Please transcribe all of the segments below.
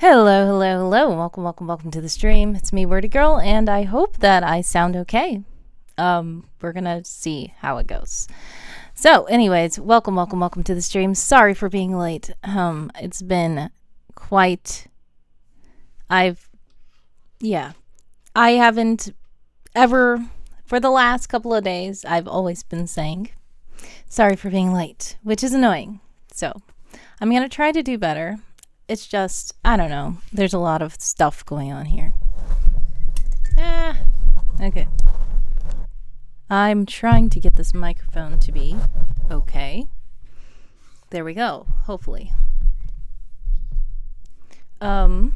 Hello, hello, hello. Welcome to the stream. It's me, Wordy Girl, and I hope that I sound okay. We're gonna see how it goes. So, anyways, welcome to the stream. Sorry for being late. It's been quite. I haven't ever, for the last couple of days, I've always been saying, sorry for being late, which is annoying. So, I'm gonna try to do better. It's just, I don't know. There's a lot of stuff going on here. Okay. I'm trying to get this microphone to be okay. There we go. Hopefully. All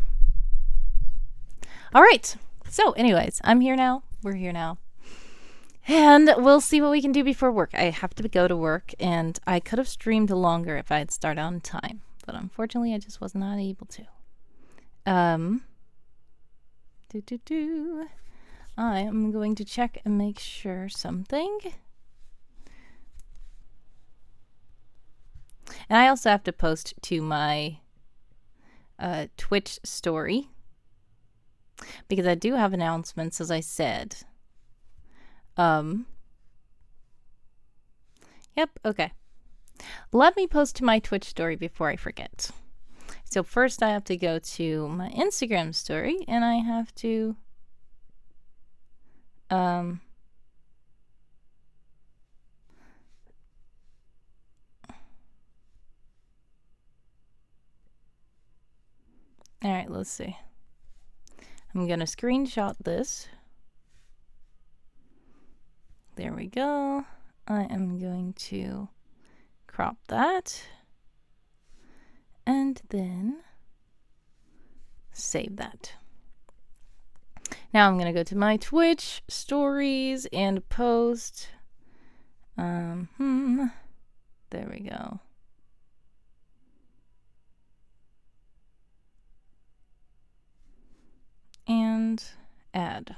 right. So, anyways, I'm here now. We're here now. And we'll see what we can do before work. I have to go to work, and I could have streamed longer if I had started on time. But unfortunately, I just was not able to. I am going to check and make sure something. And I also have to post to my Twitch story. Because I do have announcements, as I said. Yep, okay. Let me post to my Twitch story before I forget. So first I have to go to my Instagram story, and I have to Alright, let's see. I'm gonna screenshot this. There we go. I am going to crop that. And then save that. Now I'm going to go to my Twitch stories and post. There we go. And add.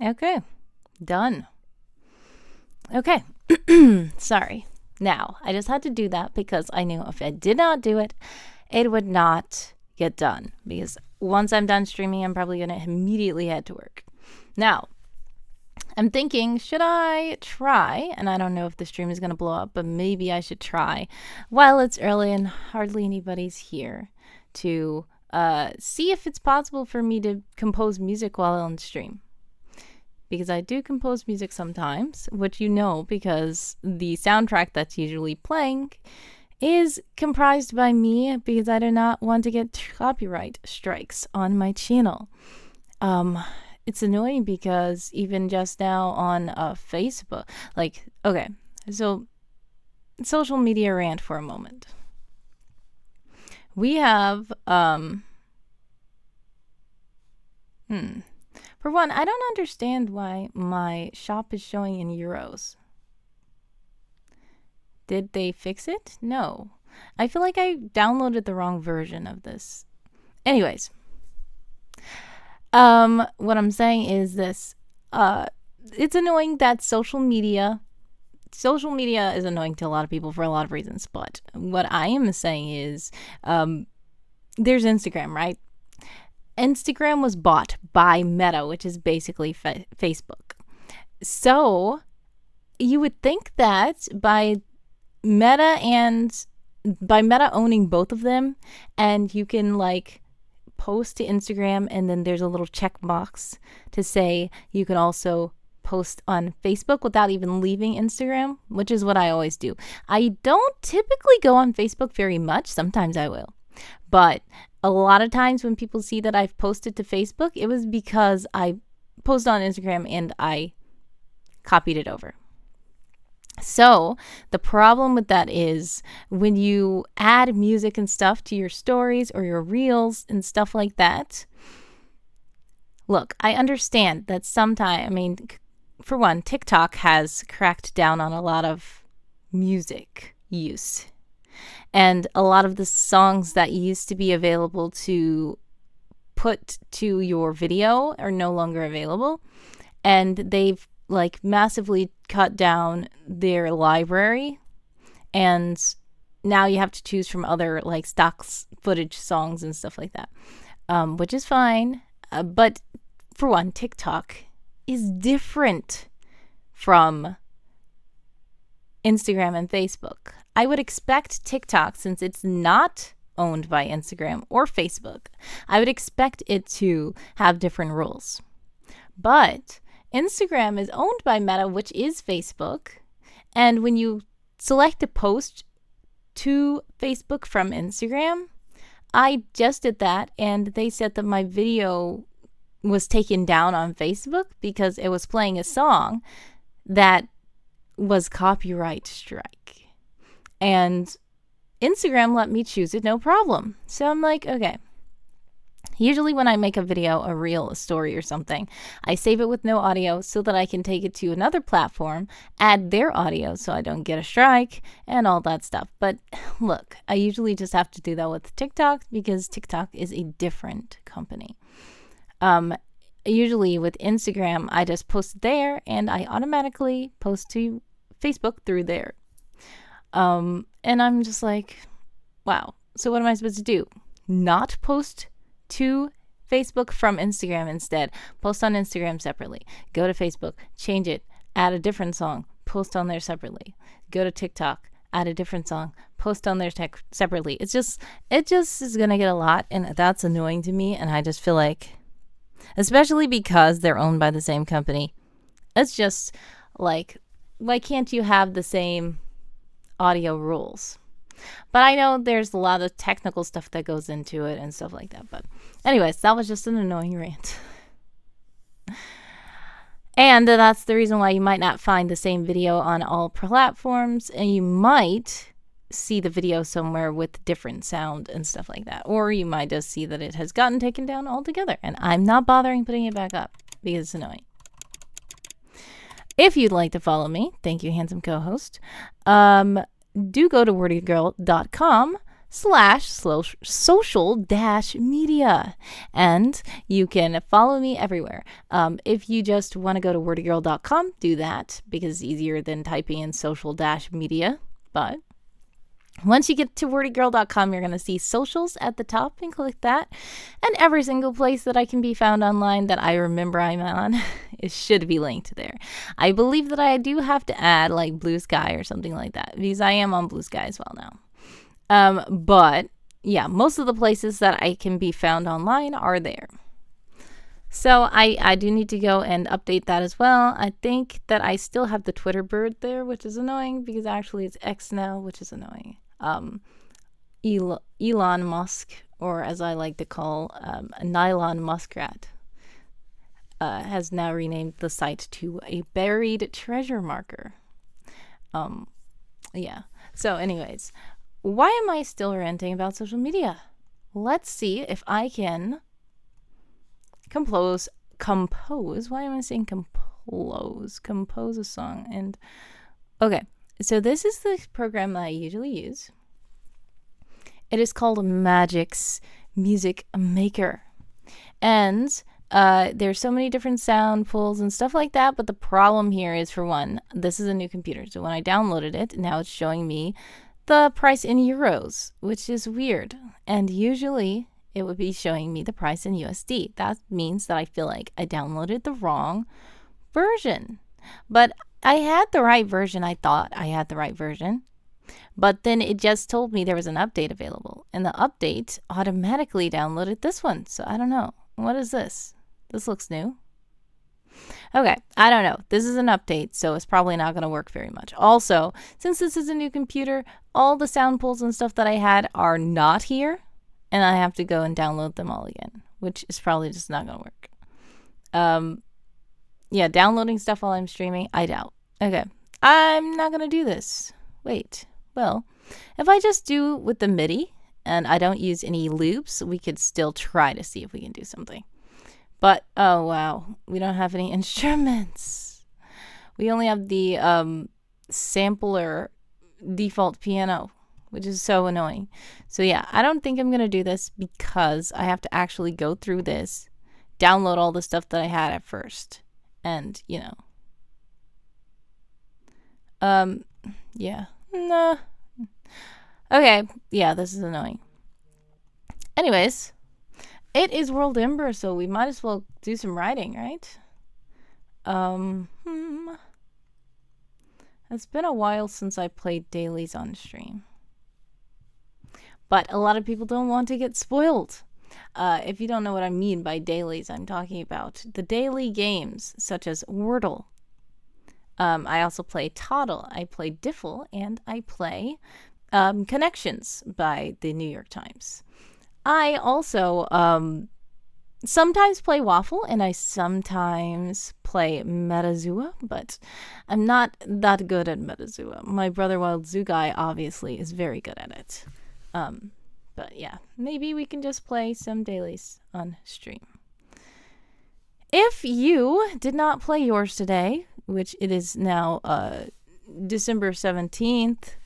Okay, done. Okay, sorry. Now, I just had to do that because I knew if I did not do it, it would not get done. Because once I'm done streaming, I'm probably going to immediately head to work. Now, I'm thinking, should I try? And I don't know if the stream is going to blow up, but maybe I should try while it's early and hardly anybody's here to see if it's possible for me to compose music while on stream. Because I do compose music sometimes, which you know because the soundtrack that's usually playing is comprised by me because I do not want to get copyright strikes on my channel. It's annoying because even just now on Facebook, okay, so social media rant for a moment. We have, For one, I don't understand why my shop is showing in euros. Did they fix it? No. I feel like I downloaded the wrong version of this. Anyways. What I'm saying is this. It's annoying that social media is annoying to a lot of people for a lot of reasons. But what I am saying is, there's Instagram, right? Instagram was bought by Meta, which is basically Facebook. So you would think that by Meta owning both of them, and you can post to Instagram, and then there's a little check box to say you can also post on Facebook without even leaving Instagram, which is what I always do. I don't typically go on Facebook very much. Sometimes I will. But a lot of times when people see that I've posted to Facebook, it was because I posted on Instagram and I copied it over. So the problem with that is when you add music and stuff to your stories or your reels and stuff like that. Look, I understand that sometimes, for one, TikTok has cracked down on a lot of music use. And a lot of the songs that used to be available to put to your video are no longer available. And they've like massively cut down their library. And now you have to choose from other like stock footage songs and stuff like that, which is fine. But for one, TikTok is different from Instagram and Facebook. I would expect TikTok, since it's not owned by Instagram or Facebook, I would expect it to have different rules. But Instagram is owned by Meta, which is Facebook. And when you select a post to Facebook from Instagram, I just did that, and they said that my video was taken down on Facebook because it was playing a song that was copyright strike. And Instagram let me choose it, no problem. So I'm like, okay. Usually when I make a video, a reel, a story or something, I save it with no audio so that I can take it to another platform, add their audio so I don't get a strike and all that stuff. But look, I usually just have to do that with TikTok because TikTok is a different company. Usually with Instagram, I just post there and I automatically post to Facebook through there. And I'm just like, wow. So what am I supposed to do? Not post to Facebook from Instagram instead. Post on Instagram separately. Go to Facebook, change it, add a different song, post on there separately. Go to TikTok, add a different song, post on there separately. It just is gonna get a lot, and that's annoying to me. And I just feel like, especially because they're owned by the same company, it's just like, why can't you have the same audio rules? But I know there's a lot of technical stuff that goes into it and stuff like that. But anyways, that was just an annoying rant. And that's the reason why you might not find the same video on all platforms, and you might see the video somewhere with different sound and stuff like that. Or you might just see that it has gotten taken down altogether, and I'm not bothering putting it back up because it's annoying. If you'd like to follow me, thank you, handsome co-host, do go to wordygirl.com/social-media, and you can follow me everywhere. If you just want to go to wordygirl.com, do that because it's easier than typing in social-media. But once you get to wordygirl.com, you're going to see socials at the top, and click that. And every single place that I can be found online that I remember I'm on, it should be linked there. I believe that I do have to add like Blue Sky or something like that, because I am on Blue Sky as well now. But yeah, most of the places that I can be found online are there. So I do need to go and update that as well. I think that I still have the Twitter bird there, which is annoying because actually it's X now, which is annoying. Elon Musk, or as I like to call, a nylon muskrat, has now renamed the site to a buried treasure marker. Yeah. So anyways, why am I still ranting about social media? Let's see if I can compose, why am I saying compose a song. And okay, so this is the program that I usually use. It is called Magic's Music Maker, and there's so many different sound pools and stuff like that. But the problem here is, for one, this is a new computer, so when I downloaded it, now it's showing me the price in euros, which is weird. And usually it would be showing me the price in USD. That means that I feel like I downloaded the wrong version. But I had the right version. I thought I had the right version. But then it just told me there was an update available. And the update automatically downloaded this one. So I don't know. What is this? This looks new. Okay, I don't know. This is an update, so it's probably not going to work very much. Also, since this is a new computer, all the sound pools and stuff that I had are not here. And I have to go and download them all again, which is probably just not going to work. Yeah, downloading stuff while I'm streaming, I doubt. Okay, I'm not going to do this. Wait, well, if I just do with the MIDI and I don't use any loops, we could still try to see if we can do something. But, oh wow, we don't have any instruments. We only have the sampler default piano. which is so annoying. So yeah, I don't think I'm going to do this because I have to actually go through this, download all the stuff that I had at first. And, you know. Yeah. Nah. Okay. Yeah, this is annoying. Anyways, it is WorldEmber, so we might as well do some writing, right? It's been a while since I played dailies on stream. But a lot of people don't want to get spoiled. If you don't know what I mean by dailies, I'm talking about the daily games, such as Wordle. I also play Toddle, I play Diffle, and I play Connections by the New York Times. I also sometimes play Waffle, and I sometimes play Metazua, but I'm not that good at Metazua. My brother Wild Zoo Guy obviously is very good at it. But yeah, maybe we can just play some dailies on stream. If you did not play yours today, which it is now December 17th,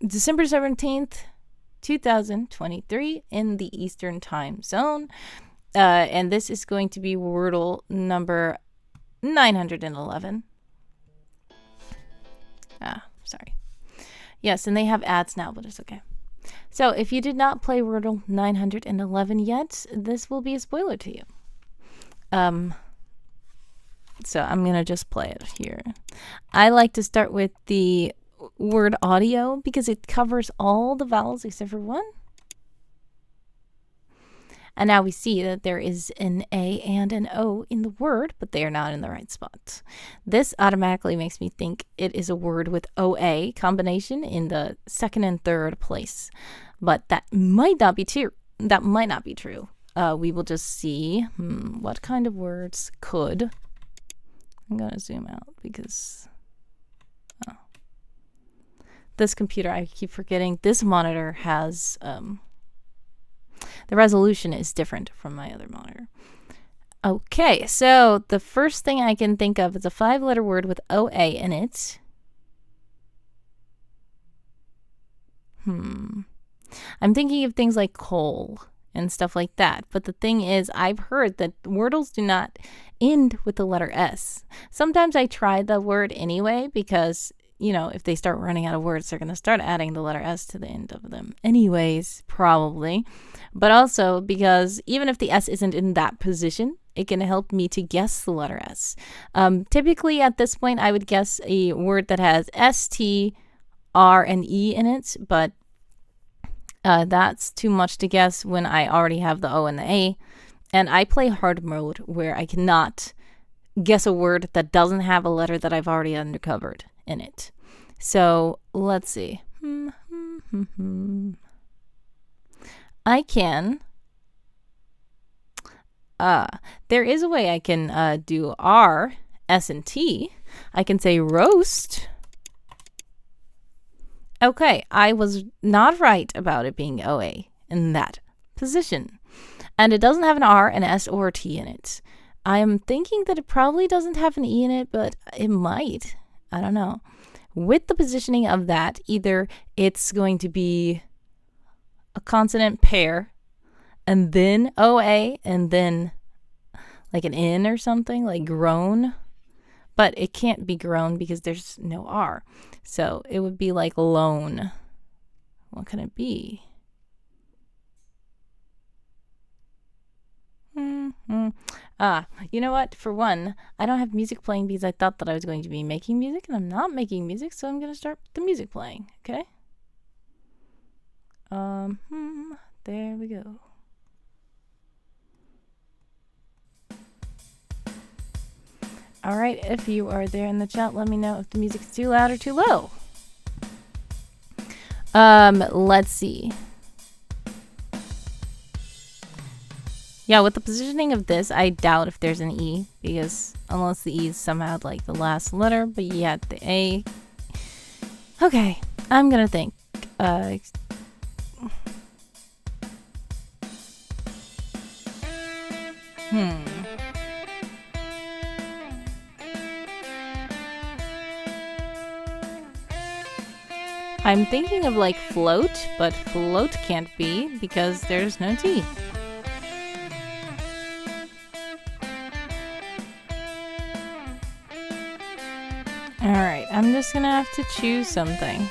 December 17th, 2023 in the Eastern Time Zone. And this is going to be Wordle number 911. Sorry. Yes, and they have ads now, but it's okay. So if you did not play Wordle 911 yet, this will be a spoiler to you. So I'm going to just play it here. I like to start with the word audio because it covers all the vowels except for one. And now we see that there is an A and an O in the word, but they are not in the right spot. This automatically makes me think it is a word with OA combination in the second and third place. But that might not be true. That might not be true. We will just see what kind of words could. I'm going to zoom out because this computer, I keep forgetting, this monitor has the resolution is different from my other monitor. Okay, so the first thing I can think of is a 5-letter word with OA in it. I'm thinking of things like coal and stuff like that. But the thing is, I've heard that wordles do not end with the letter S. Sometimes I try the word anyway because, you know, if they start running out of words, they're going to start adding the letter S to the end of them anyways, probably. But also because even if the S isn't in that position, it can help me to guess the letter S. Typically at this point, I would guess a word that has S, T, R, and E in it, but that's too much to guess when I already have the O and the A. And I play hard mode where I cannot guess a word that doesn't have a letter that I've already uncovered in it. So let's see. I can. There is a way I can do R, S, and T. I can say roast. Okay, I was not right about it being OA in that position. And it doesn't have an R, an S, or a T in it. I am thinking that it probably doesn't have an E in it, but it might. I don't know. With the positioning of that, either it's going to be a consonant pair, and then OA, and then like an N or something, like groan. But it can't be groan because there's no R. So it would be like lone. What can it be? You know what? For one, I don't have music playing because I thought that I was going to be making music, and I'm not making music, so I'm going to start the music playing, okay? There we go. All right, if you are there in the chat, let me know if the music is too loud or too low. Let's see. Yeah, with the positioning of this, I doubt if there's an E, because unless the E is somehow like the last letter, but yeah, the A. Okay, I'm gonna think. I'm thinking of like float, but float can't be because there's no T. Alright, I'm just gonna have to choose something.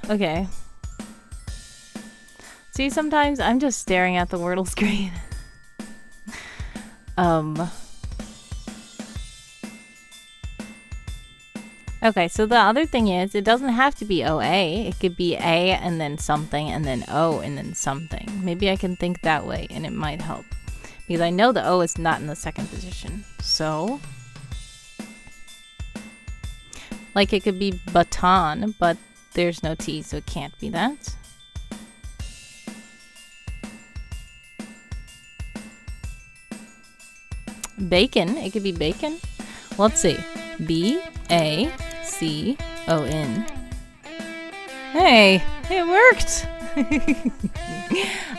Okay. See, sometimes I'm just staring at the Wordle screen. Okay, so the other thing is, it doesn't have to be OA. It could be A and then something and then O and then something. Maybe I can think that way and it might help. Because I know the O is not in the second position. So, like it could be baton, but there's no T, so it can't be that. Bacon, it could be bacon. Let's see. B-A-C-O-N. Hey, it worked!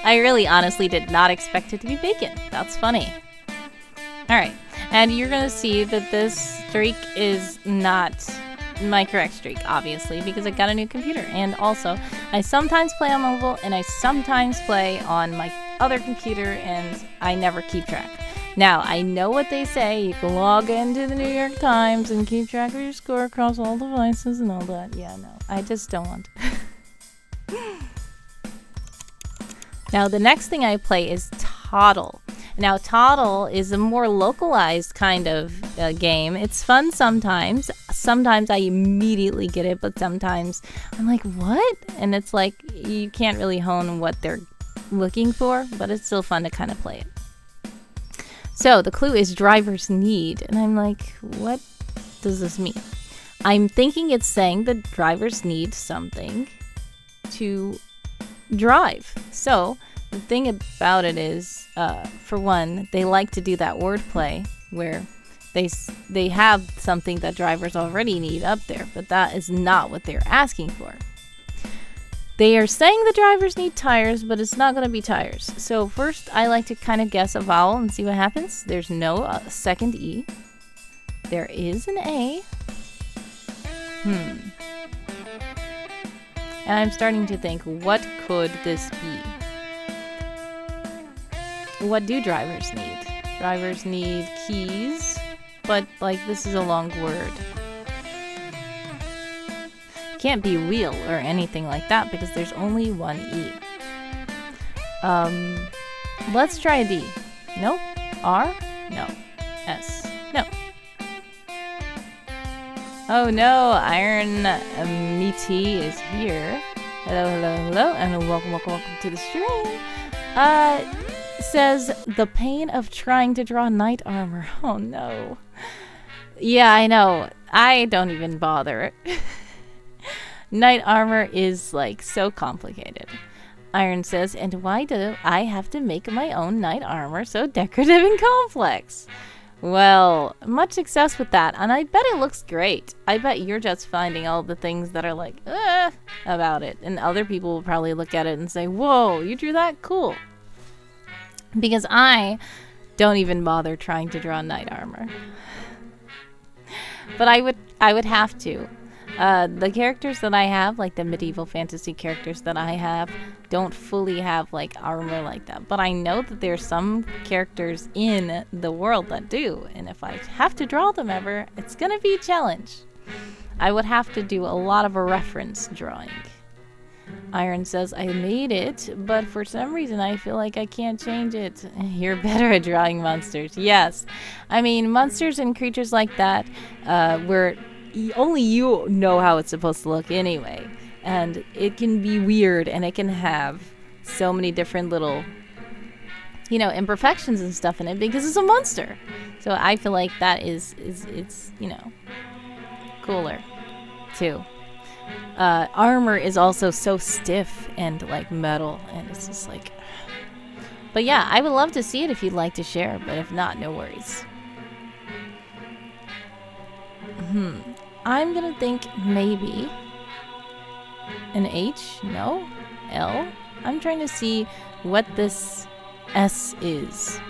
I really honestly did not expect it to be bacon. That's funny. Alright, and you're gonna see that this streak is not my correct streak, obviously, because I got a new computer. And also, I sometimes play on mobile and I sometimes play on my other computer, and I never keep track. Now, I know what they say. You can log into the New York Times and keep track of your score across all devices and all that. Yeah, no, I just don't want to. Now, the next thing I play is Toddle. Now, Toddle is a more localized kind of game. It's fun sometimes. Sometimes I immediately get it, but sometimes I'm like, what? And it's like, you can't really hone what they're looking for, but it's still fun to kind of play it. So, the clue is driver's need. And I'm like, what does this mean? I'm thinking it's saying that drivers need something to drive. So, the thing about it is, for one, they like to do that wordplay where they have something that drivers already need up there, but that is not what they're asking for. They are saying the drivers need tires, but it's not going to be tires. So first, I like to kind of guess a vowel and see what happens. There's no second E. There is an A. And I'm starting to think, what could this be? What do drivers need? Drivers need keys, but like this is a long word. Can't be wheel or anything like that because there's only one E. Let's try D. No. R? No. S? No. Oh no, Iron Meaty is here. Hello, hello, hello, and welcome to the stream. Says the pain of trying to draw knight armor. Oh no. Yeah, I know. I don't even bother. Knight armor is like so complicated. Iron says, and why do I have to make my own knight armor so decorative and complex? Well, much success with that, and I bet it looks great. I bet you're just finding all the things that are like, about it, and other people will probably look at it and say, whoa, you drew that? Cool. Because I don't even bother trying to draw knight armor. But I would have to. The characters that I have, like the medieval fantasy characters that I have, don't fully have like armor like that. But I know that there's some characters in the world that do. And if I have to draw them ever, it's gonna be a challenge. I would have to do a lot of a reference drawing. Iron says, I made it, but for some reason I feel like I can't change it. You're better at drawing monsters. Yes. I mean, monsters and creatures like that, where only you know how it's supposed to look anyway. And it can be weird, and it can have so many different little, imperfections and stuff in it because it's a monster. So I feel like that it's, cooler too. armor is also so stiff and like metal, and it's just like. But yeah, I would love to see it if you'd like to share, but if not, no worries. I'm gonna think maybe an H? No? L? I'm trying to see what this S is.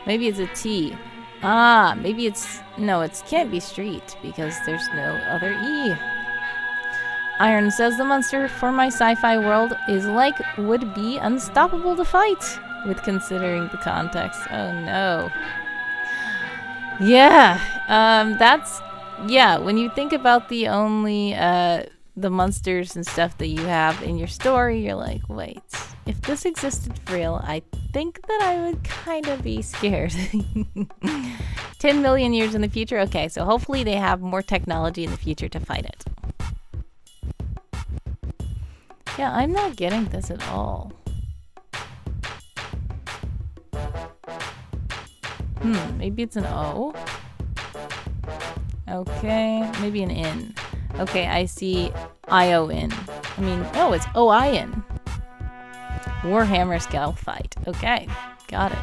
Maybe it's a T. Ah, maybe it's... No, it can't be street because there's no other E. Iron says the monster for my sci-fi world is like would be unstoppable to fight with considering the context. Oh no. Yeah, that's... Yeah, when you think about the only, the monsters and stuff that you have in your story, you're like, wait, if this existed for real, I think that I would kind of be scared. 10 million years in the future? Okay, so hopefully they have more technology in the future to fight it. Yeah, I'm not getting this at all. Maybe it's an O. Okay, maybe an N. Okay, I see I-O-N. I mean, no, it's O-I-N. Warhammer Scale Fight. Okay, got it.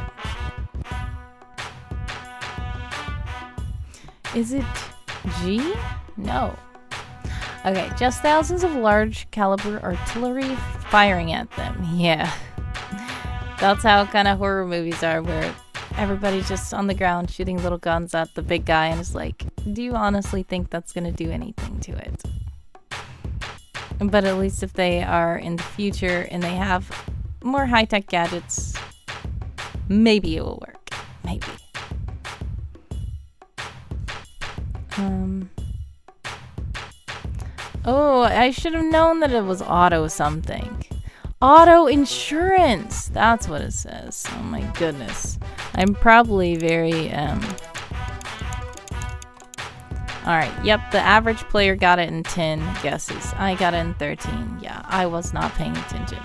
Is it G? No. Okay, just thousands of large caliber artillery firing at them. Yeah. That's how kind of horror movies are, where everybody's just on the ground shooting little guns at the big guy and it's like, do you honestly think that's going to do anything to it? But at least if they are in the future and they have more high-tech gadgets, maybe it will work. Maybe. Oh, I should have known that it was auto something. Auto insurance! That's what it says. Oh my goodness. I'm probably very, Alright, yep, the average player got it in 10 guesses. I got it in 13. Yeah, I was not paying attention.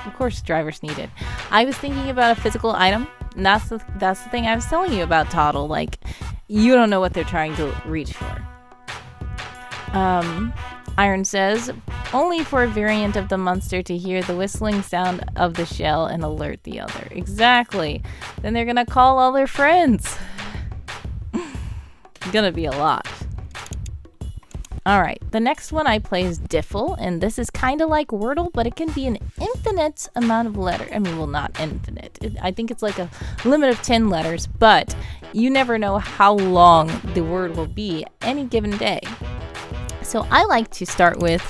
Of course, drivers need it. I was thinking about a physical item, and that's the thing I was telling you about Toddle. Like, you don't know what they're trying to reach for. Iron says, only for a variant of the monster to hear the whistling sound of the shell and alert the other. Exactly. Then they're gonna call all their friends. It's gonna be a lot. Alright, the next one I play is Diffle, and this is kind of like Wordle, but it can be an infinite amount of letters. I mean, well, not infinite. I think it's like a limit of 10 letters, but you never know how long the word will be any given day. So I like to start with,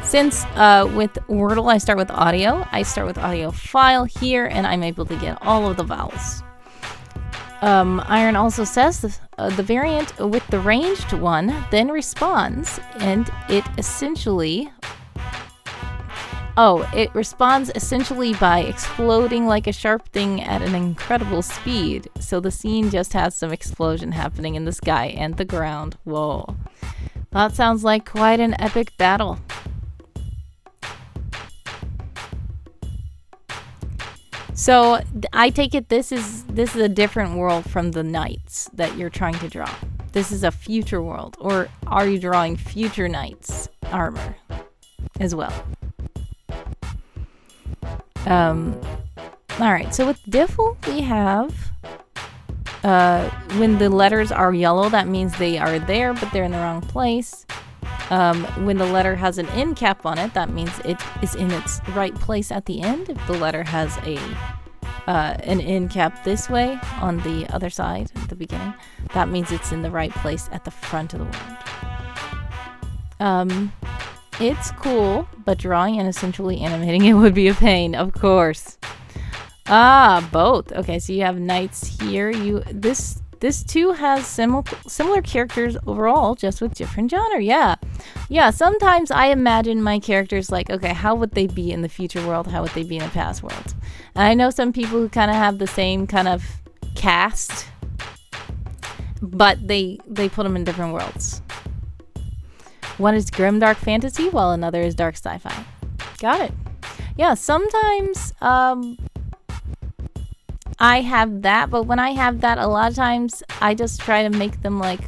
since with Wordle I start with audio file here, and I'm able to get all of the vowels. Iron also says the variant with the ranged one then responds, and it essentially... Oh, it responds essentially by exploding like a sharp thing at an incredible speed. So the scene just has some explosion happening in the sky and the ground. Whoa. That sounds like quite an epic battle. So I take it this is a different world from the knights that you're trying to draw. This is a future world, or are you drawing future knights armor as well? Alright, so with Diffle we have when the letters are yellow, that means they are there but they're in the wrong place. When the letter has an end cap on it, that means it is in its right place at the end. If the letter has an end cap this way on the other side at the beginning, that means it's in the right place at the front of the word. It's cool, but drawing and essentially animating it would be a pain, of course. Ah, both. Okay, so you have knights here. This too has similar characters overall, just with different genre. Yeah. Sometimes I imagine my characters like, okay, how would they be in the future world? How would they be in the past world? And I know some people who kind of have the same kind of cast, but they put them in different worlds. One is grimdark fantasy, while another is dark sci-fi. Got it. Yeah, sometimes I have that, but when I have that, a lot of times I just try to make them like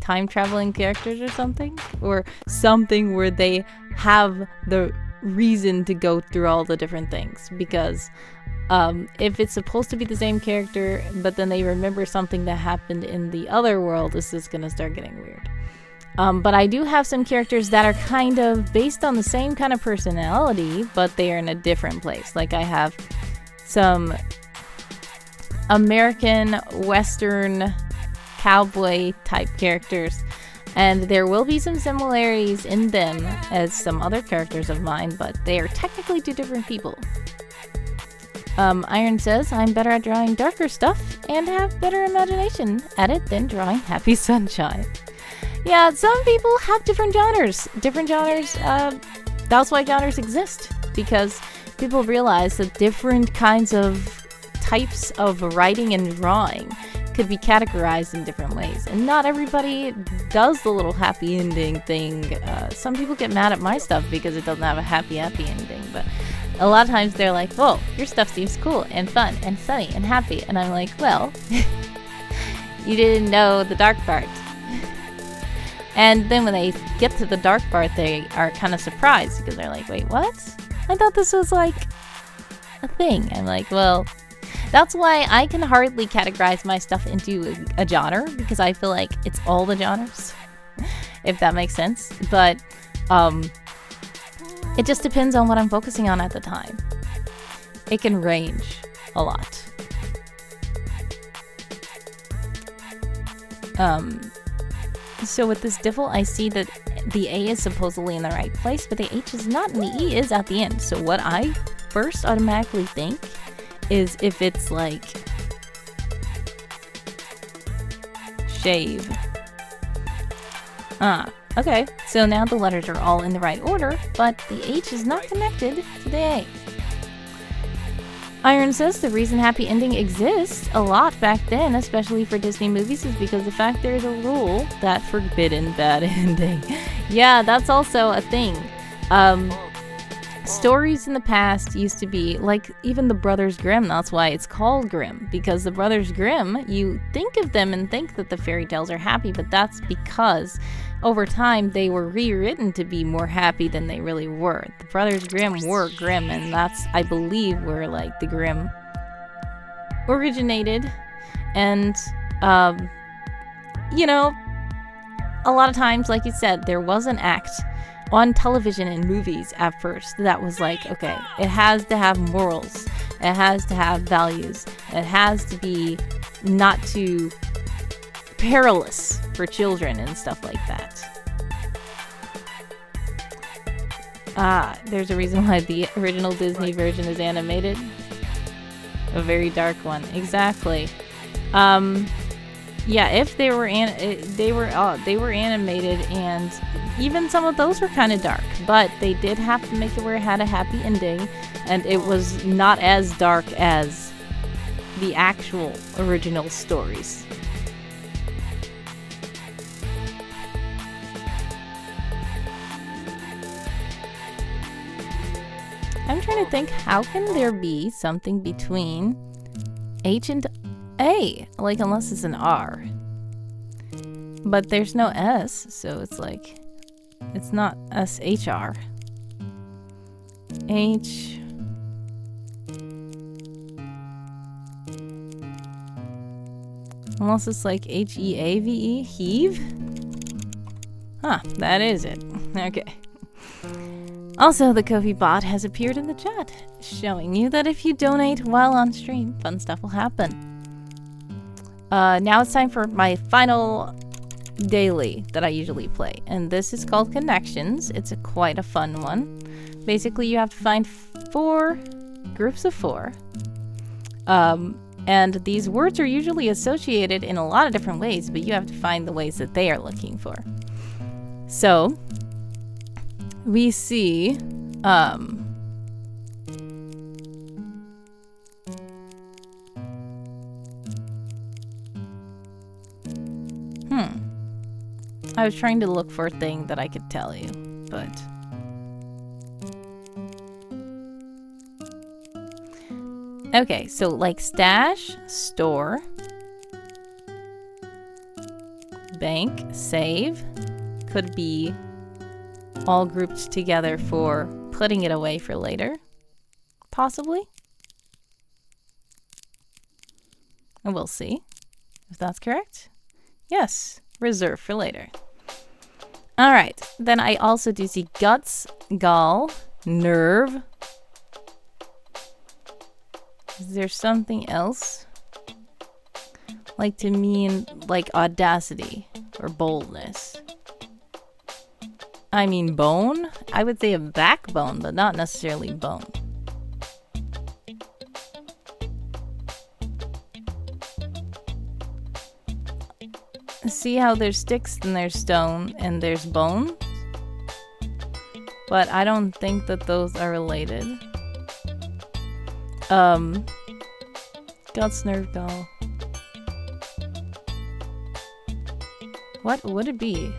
time traveling characters or something where they have the reason to go through all the different things, because if it's supposed to be the same character but then they remember something that happened in the other world, this is gonna start getting weird. But I do have some characters that are kind of based on the same kind of personality, but they are in a different place. Like I have some American Western cowboy type characters, and there will be some similarities in them as some other characters of mine, but they are technically two different people. Iron says, I'm better at drawing darker stuff and have better imagination at it than drawing happy sunshine. Yeah, some people have different genres. That's why genres exist, because people realize that different kinds of types of writing and drawing could be categorized in different ways, and not everybody does the little happy ending thing. Some people get mad at my stuff because it doesn't have a happy ending, but a lot of times they're like, whoa, your stuff seems cool and fun and sunny and happy, and I'm like, well, you didn't know the dark part. And then when they get to the dark part, they are kind of surprised because they're like, wait, what? I thought this was like a thing. I'm like, well, that's why I can hardly categorize my stuff into a genre, because I feel like it's all the genres, if that makes sense. But it just depends on what I'm focusing on at the time. It can range a lot. So with this diffel, I see that the A is supposedly in the right place, but the H is not, and the E is at the end. So what I first automatically think is if it's like shave. Okay. So now the letters are all in the right order, but the H is not connected to the A. Iron says the reason happy ending exists a lot back then, especially for Disney movies, is because the fact there's a rule that forbidden bad ending. Yeah, that's also a thing. Stories in the past used to be like even the Brothers Grimm. That's why it's called Grimm, because the Brothers Grimm, you think of them and think that the fairy tales are happy, but that's because over time they were rewritten to be more happy than they really were. The Brothers Grimm were grim, and that's, I believe, where like the Grimm originated. And you know, a lot of times, like you said, there was an act on television and movies at first that was like, okay, it has to have morals, it has to have values, it has to be not too perilous for children and stuff like that. There's a reason why the original Disney version is animated. A very dark one, exactly. Yeah, if they were animated, and even some of those were kind of dark, but they did have to make it where it had a happy ending, and it was not as dark as the actual original stories. I'm trying to think, how can there be something between H and A? Like, unless it's an R. But there's no S, so it's like, it's not SHR. H. Unless it's like HEAVE? Heave? Huh, that is it. Okay. Also, the Ko-fi bot has appeared in the chat, showing you that if you donate while on stream, fun stuff will happen. Now it's time for my final daily that I usually play, and this is called Connections. It's quite a fun one. Basically, you have to find 4 groups of 4. And these words are usually associated in a lot of different ways, but you have to find the ways that they are looking for. So, we see, I was trying to look for a thing that I could tell you, but Okay, so like stash, store, bank, save could be all grouped together for putting it away for later, possibly. And we'll see if that's correct. Yes, reserve for later. All right, then I also do see guts, gall, nerve. Is there something else? Like to mean like audacity or boldness. I mean bone? I would say a backbone, but not necessarily bone. See how there's sticks and there's stone and there's bones? But I don't think that those are related. Guts, nerve, gall. What would it be?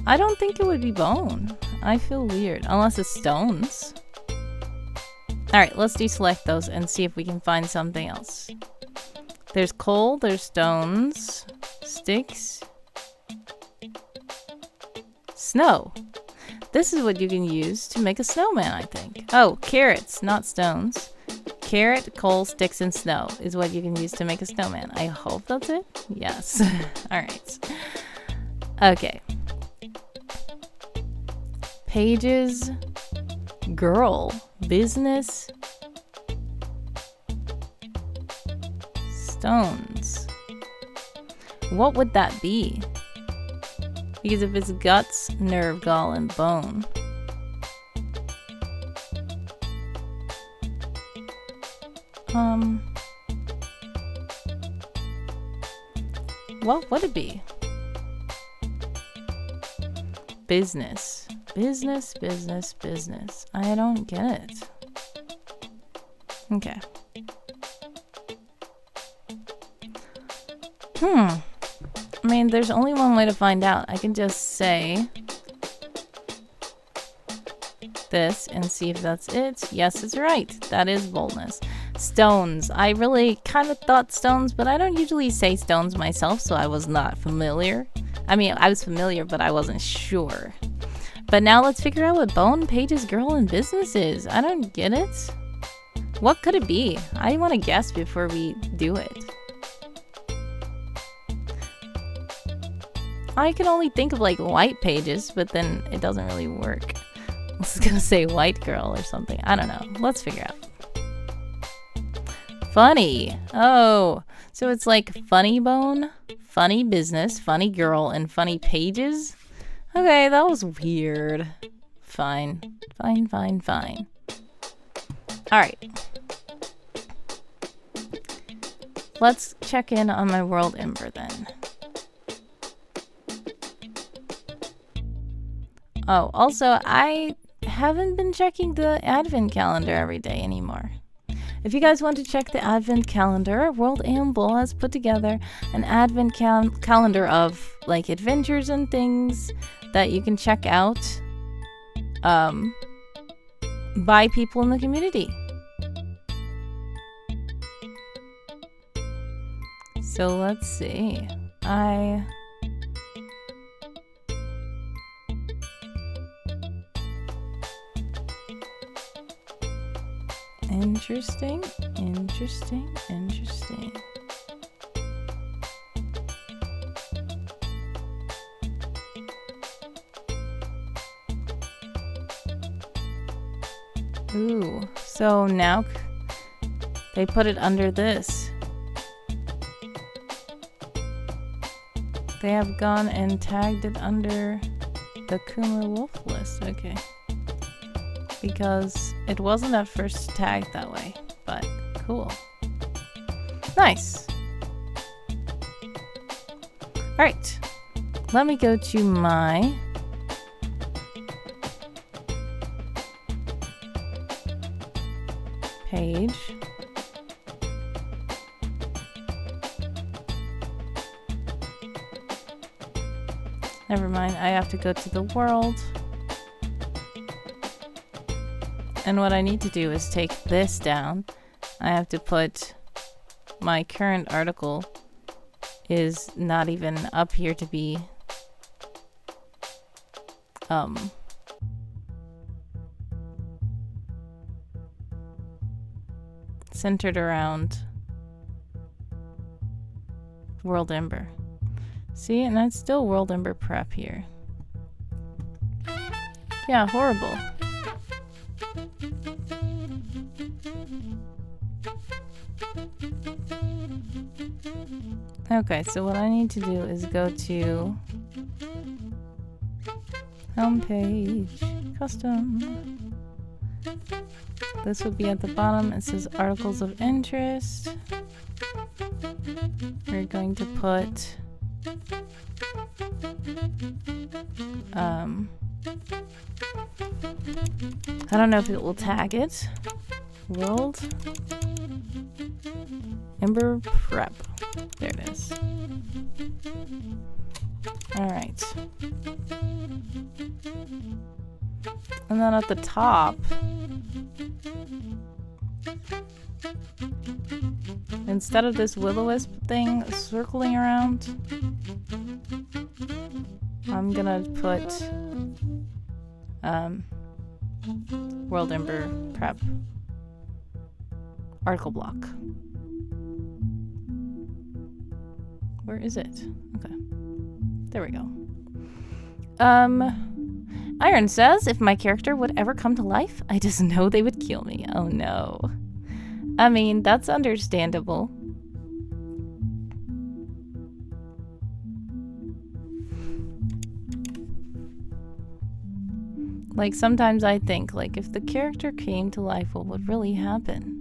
I don't think it would be bone. I feel weird, unless it's stones. Alright, let's deselect those and see if we can find something else. There's coal, there's stones, sticks, snow. This is what you can use to make a snowman, I think. Oh, carrots, not stones. Carrot, coal, sticks, and snow is what you can use to make a snowman. I hope that's it. Yes. Alright. Okay. Pages, girl, business, stones. What would that be? Because if it's guts, nerve, gall, and bone. What would it be? Business. Business, business, business. I don't get it. Okay. I mean, there's only one way to find out. I can just say this and see if that's it. Yes, it's right. That is boldness. Stones. I really kind of thought stones, but I don't usually say stones myself, so I was not familiar. I mean, I was familiar, but I wasn't sure. But now let's figure out what bone, pages, girl, and business is. I don't get it. What could it be? I want to guess before we do it. I can only think of like white pages, but then it doesn't really work. I was gonna say white girl or something. I don't know. Let's figure out. Funny. Oh, so it's like funny bone, funny business, funny girl, and funny pages? Okay, that was weird. Fine. Fine, fine, fine. Alright. Let's check in on my WorldEmber then. Oh, also, I haven't been checking the advent calendar every day anymore. If you guys want to check the advent calendar, WorldEmber has put together an advent calendar of like adventures and things that you can check out by people in the community. So let's see. Interesting, interesting, interesting. Ooh, so now they put it under this. They have gone and tagged it under the Coomer Wolf list. Okay. Because it wasn't at first tagged that way, but cool. Nice. Alright, let me go to my page. Never mind, I have to go to the world. And what I need to do is take this down I have to put my current article is not even up here to be centered around WorldEmber. See, and it's still WorldEmber prep here. Yeah, horrible. Okay, so what I need to do is go to homepage, custom. This will be at the bottom. It says articles of interest. We're going to put I don't know if it will tag it. WorldEmber prep. There it is. Alright. And then at the top, instead of this will-o-wisp thing circling around, I'm gonna put WorldEmber prep article block. Where is it? Okay. There we go. Iron says, if my character would ever come to life, I just know they would kill me. Oh no. I mean, that's understandable. Like, sometimes I think, like, if the character came to life, what would really happen?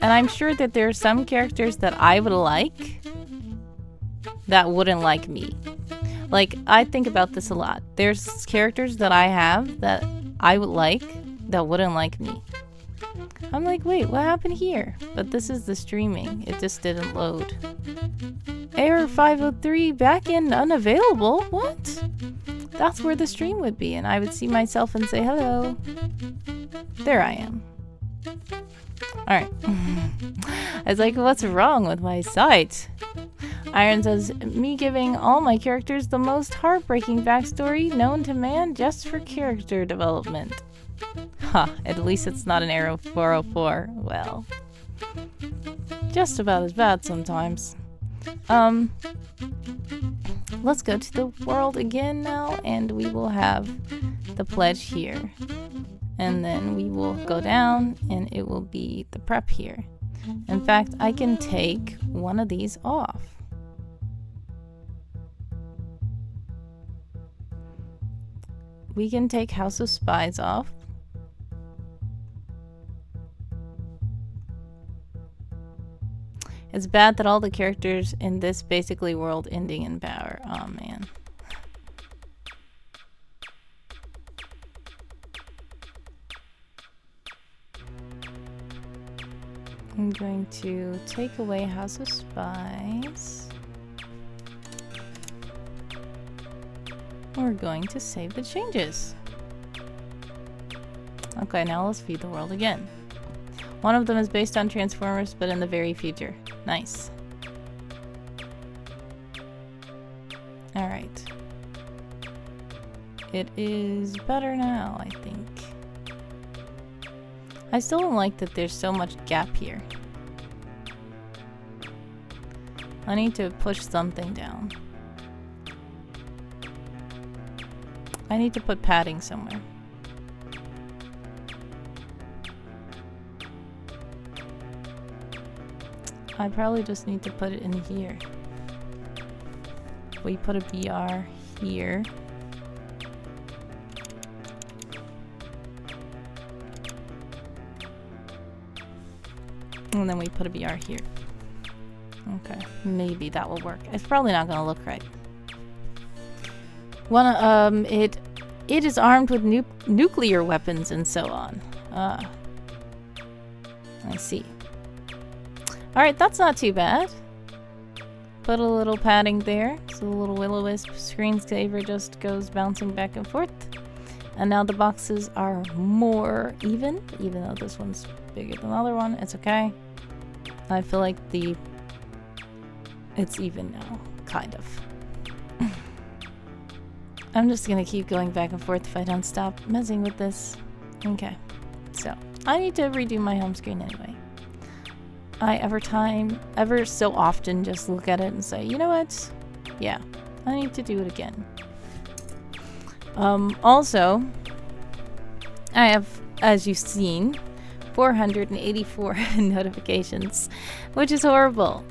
And I'm sure that there are some characters that I would like that wouldn't like me. Like, I think about this a lot. There's characters that I have that I would like that wouldn't like me. I'm like, wait, what happened here? But this is the streaming. It just didn't load. Error 503, backend unavailable? What? That's where the stream would be, and I would see myself and say hello. There I am. Alright. I was like, what's wrong with my site? Iron says, me giving all my characters the most heartbreaking backstory known to man just for character development. Ha, at least it's not an Arrow 404. Well, just about as bad sometimes. Let's go to the world again now, and we will have the pledge here. And then we will go down, and it will be the prep here. In fact, I can take one of these off. We can take House of Spies off. It's bad that all the characters in this basically world ending in power. Oh man. I'm going to take away House of Spies. We're going to save the changes. Okay, now let's feed the world again. One of them is based on Transformers, but in the very future. Nice. Alright. It is better now, I think. I still don't like that there's so much gap here. I need to push something down. I need to put padding somewhere. I probably just need to put it in here. We put a BR here. And then we put a BR here. Okay, maybe that will work. It's probably not gonna look right. It is armed with nuclear weapons and so on. I see. Alright, that's not too bad. Put a little padding there, so the little will-o-wisp screensaver just goes bouncing back and forth. And now the boxes are more even though this one's bigger than the other one. It's okay. I feel like it's even now, kind of. I'm just gonna keep going back and forth if I don't stop messing with this. Okay, so I need to redo my home screen anyway. I ever so often just look at it and say, you know what? Yeah, I need to do it again. Also, I have, as you've seen, 484 notifications, which is horrible.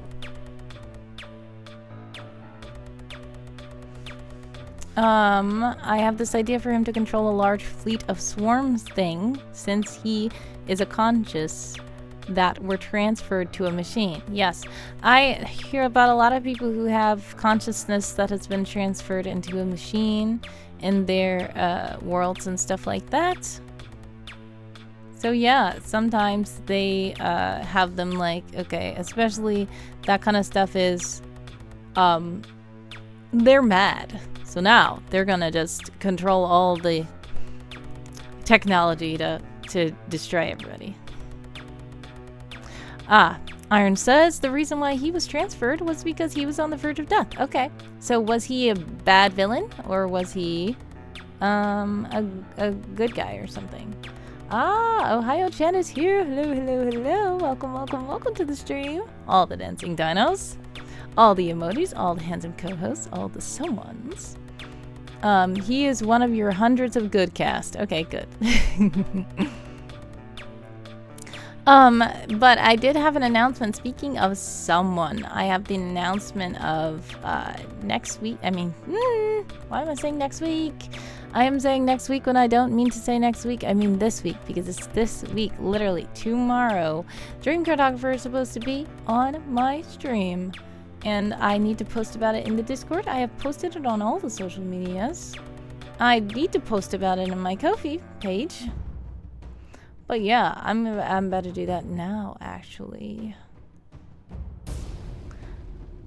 I have this idea for him to control a large fleet of swarms thing, since he is a conscious that were transferred to a machine. Yes, I hear about a lot of people who have consciousness that has been transferred into a machine in their worlds and stuff like that. So yeah, sometimes they have them like, okay, especially that kind of stuff is, they're mad. So now they're gonna just control all the technology to destroy everybody. Ah, Iron says the reason why he was transferred was because he was on the verge of death. Okay, so was he a bad villain or was he a good guy or something? Ah, Ohio Chan is here. Hello, hello, hello. Welcome, welcome, welcome to the stream. All the dancing dinos, all the emojis, all the handsome co-hosts, all the so-ones. He is one of your hundreds of good cast. Okay, good. But I did have an announcement. Speaking of someone, I have the announcement of next week. I mean, why am I saying next week? I am saying next week when I don't mean to say next week. I mean this week, because it's this week, literally tomorrow. Dream Cartographer is supposed to be on my stream, and I need to post about it in the Discord. I have posted it on all the social medias. I need to post about it in my Ko-fi page. But yeah, I'm about to do that now, actually.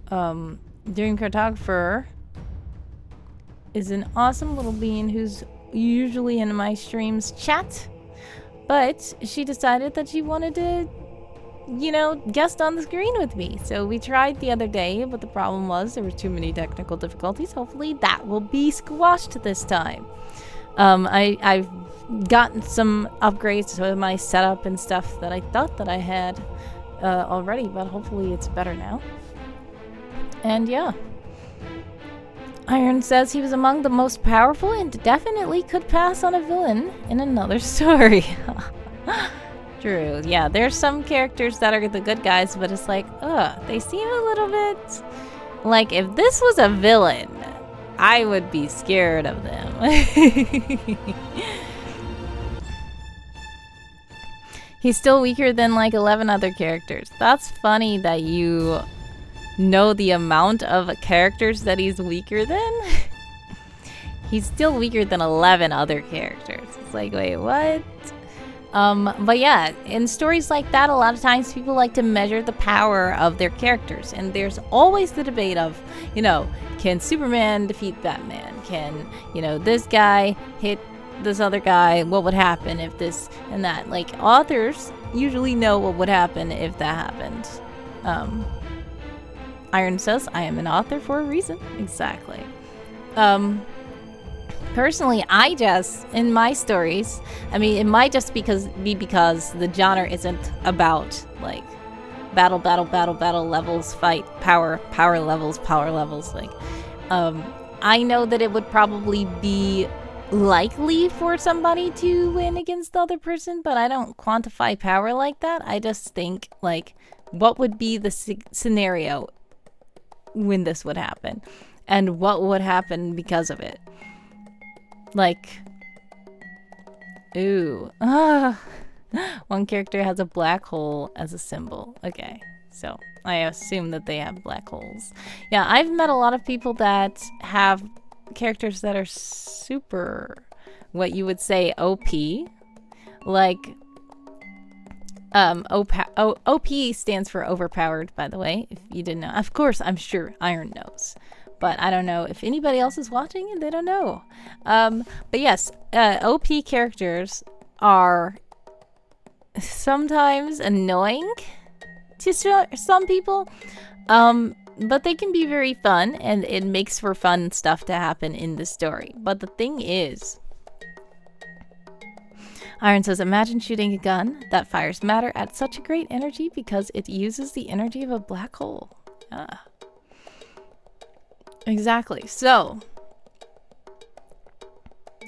Dream Cartographer is an awesome little bean who's usually in my streams chat, but she decided that she wanted to, you know, guest on the screen with me. So we tried the other day, but the problem was there were too many technical difficulties. Hopefully that will be squashed this time. I've gotten some upgrades to my setup and stuff that I thought that I had already, but hopefully it's better now. And yeah. Iron says he was among the most powerful and definitely could pass on a villain in another story. True. Yeah, there's some characters that are the good guys, but it's like, they seem a little bit like if this was a villain, I would be scared of them. He's still weaker than like 11 other characters. That's funny that you know the amount of characters that he's weaker than. He's still weaker than 11 other characters. It's like, wait, what? But yeah, in stories like that, a lot of times people like to measure the power of their characters. And there's always the debate of, you know, can Superman defeat Batman? Can, you know, this guy hit this other guy? What would happen if this and that? Like, authors usually know what would happen if that happened. Iron says, I am an author for a reason. Exactly. Personally, I just, in my stories, I mean, it might just be because the genre isn't about, like, battle levels, fight, power levels, like, I know that it would probably be likely for somebody to win against the other person, but I don't quantify power like that. I just think, like, what would be the scenario when this would happen, and what would happen because of it. Like, ooh, one character has a black hole as a symbol. Okay, so I assume that they have black holes. Yeah, I've met a lot of people that have characters that are super, what you would say, OP. Like, OP stands for overpowered, by the way, if you didn't know. Of course, I'm sure Iron knows. but I don't know if anybody else is watching and they don't know. But yes, OP characters are sometimes annoying to some people, but they can be very fun, and it makes for fun stuff to happen in the story. But the thing is, Iron says, imagine shooting a gun that fires matter at such a great energy because it uses the energy of a black hole. Ah. Exactly. So,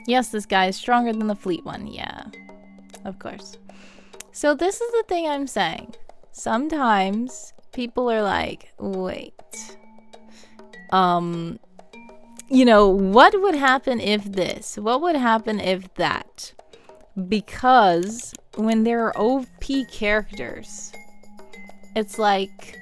yes, this guy is stronger than the fleet one. Yeah, of course. So this is the thing I'm saying. Sometimes people are like, wait, you know, what would happen if this? What would happen if that? Because when there are OP characters, it's like,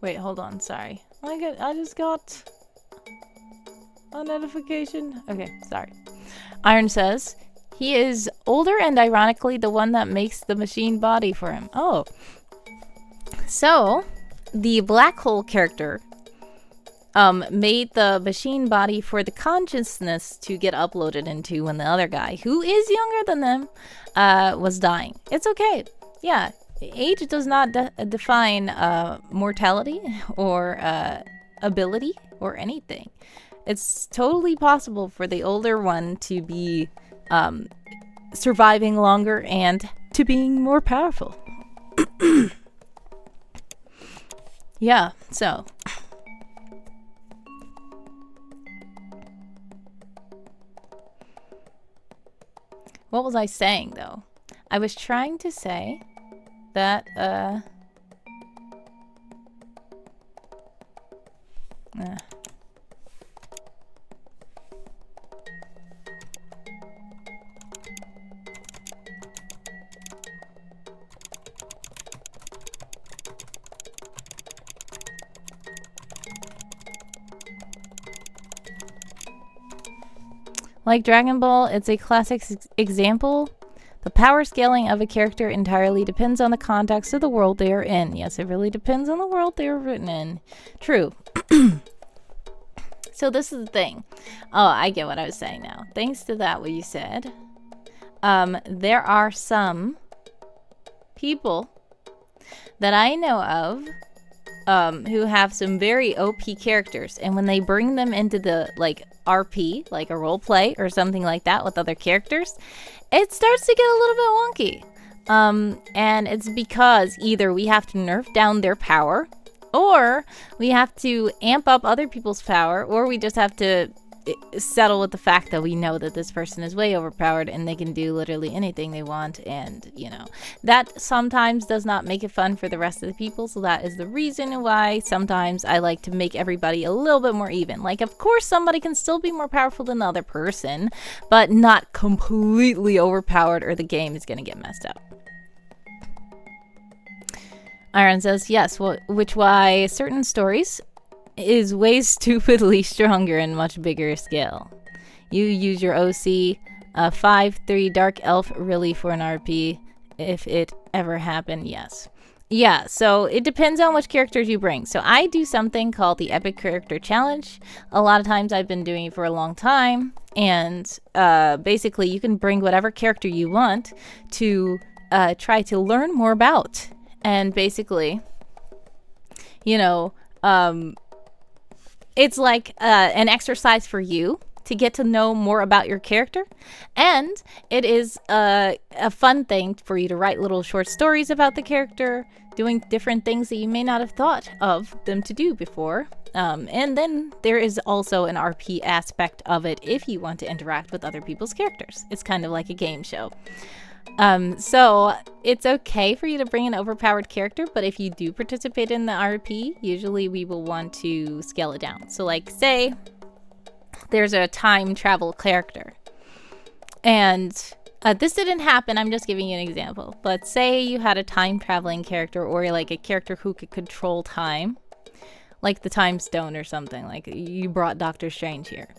wait, hold on, sorry. I just got a notification. Okay, sorry. Iron says, he is older and ironically the one that makes the machine body for him. Oh. So, the black hole character made the machine body for the consciousness to get uploaded into when the other guy, who is younger than them, was dying. It's okay. Yeah. Age does not define mortality or ability or anything. It's totally possible for the older one to be surviving longer and to being more powerful. Yeah, so. What was I saying, though? I was trying to say that, like Dragon Ball, it's a classic example. The power scaling of a character entirely depends on the context of the world they are in. Yes, it really depends on the world they are written in. True. So this is the thing. Oh, I get what I was saying now. Thanks to that, what you said. There are some people that I know of who have some very OP characters, and when they bring them into the, like, RP, like a role play or something like that with other characters, it starts to get a little bit wonky. And it's because either we have to nerf down their power, or we have to amp up other people's power, or we just have to settle with the fact that we know that this person is way overpowered and they can do literally anything they want, and you know that sometimes does not make it fun for the rest of the people. So that is the reason why sometimes I like to make everybody a little bit more even. Like, of course somebody can still be more powerful than the other person, but not completely overpowered, or the game is gonna get messed up. Iron says yes, which why certain stories is way stupidly stronger and much bigger scale. You use your OC 5/3 Dark Elf really for an RP if it ever happened. Yes. Yeah, so it depends on which characters you bring. So I do something called the Epic Character Challenge. A lot of times I've been doing it for a long time, and basically you can bring whatever character you want to try to learn more about. And basically, you know, it's like an exercise for you to get to know more about your character. And it is a fun thing for you to write little short stories about the character, doing different things that you may not have thought of them to do before. And then there is also an RP aspect of it if you want to interact with other people's characters. It's kind of like a game show. So it's okay for you to bring an overpowered character, but if you do participate in the RP, usually we will want to scale it down. So like, say there's a time travel character, and this didn't happen, I'm just giving you an example, but say you had a time traveling character, or like a character who could control time, like the Time Stone or something, like you brought Doctor Strange here.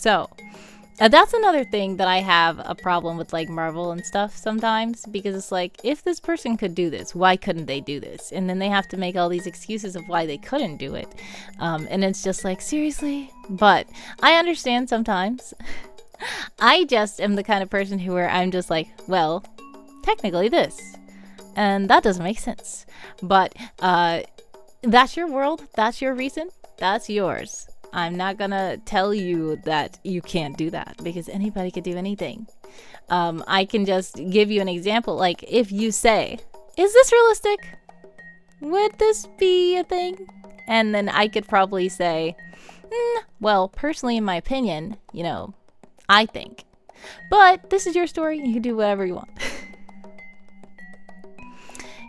So That's another thing that I have a problem with, like Marvel and stuff sometimes, because it's like, if this person could do this, why couldn't they do this? And then they have to make all these excuses of why they couldn't do it. And it's just like, seriously? But I understand sometimes. I just am the kind of person where I'm just like, well, technically this. And that doesn't make sense. But that's your world. That's your reason. That's yours. I'm not gonna tell you that you can't do that, because anybody could do anything. I can just give you an example. Like, if you say, is this realistic? Would this be a thing? And then I could probably say, well, personally, in my opinion, you know, I think. But this is your story. You can do whatever you want.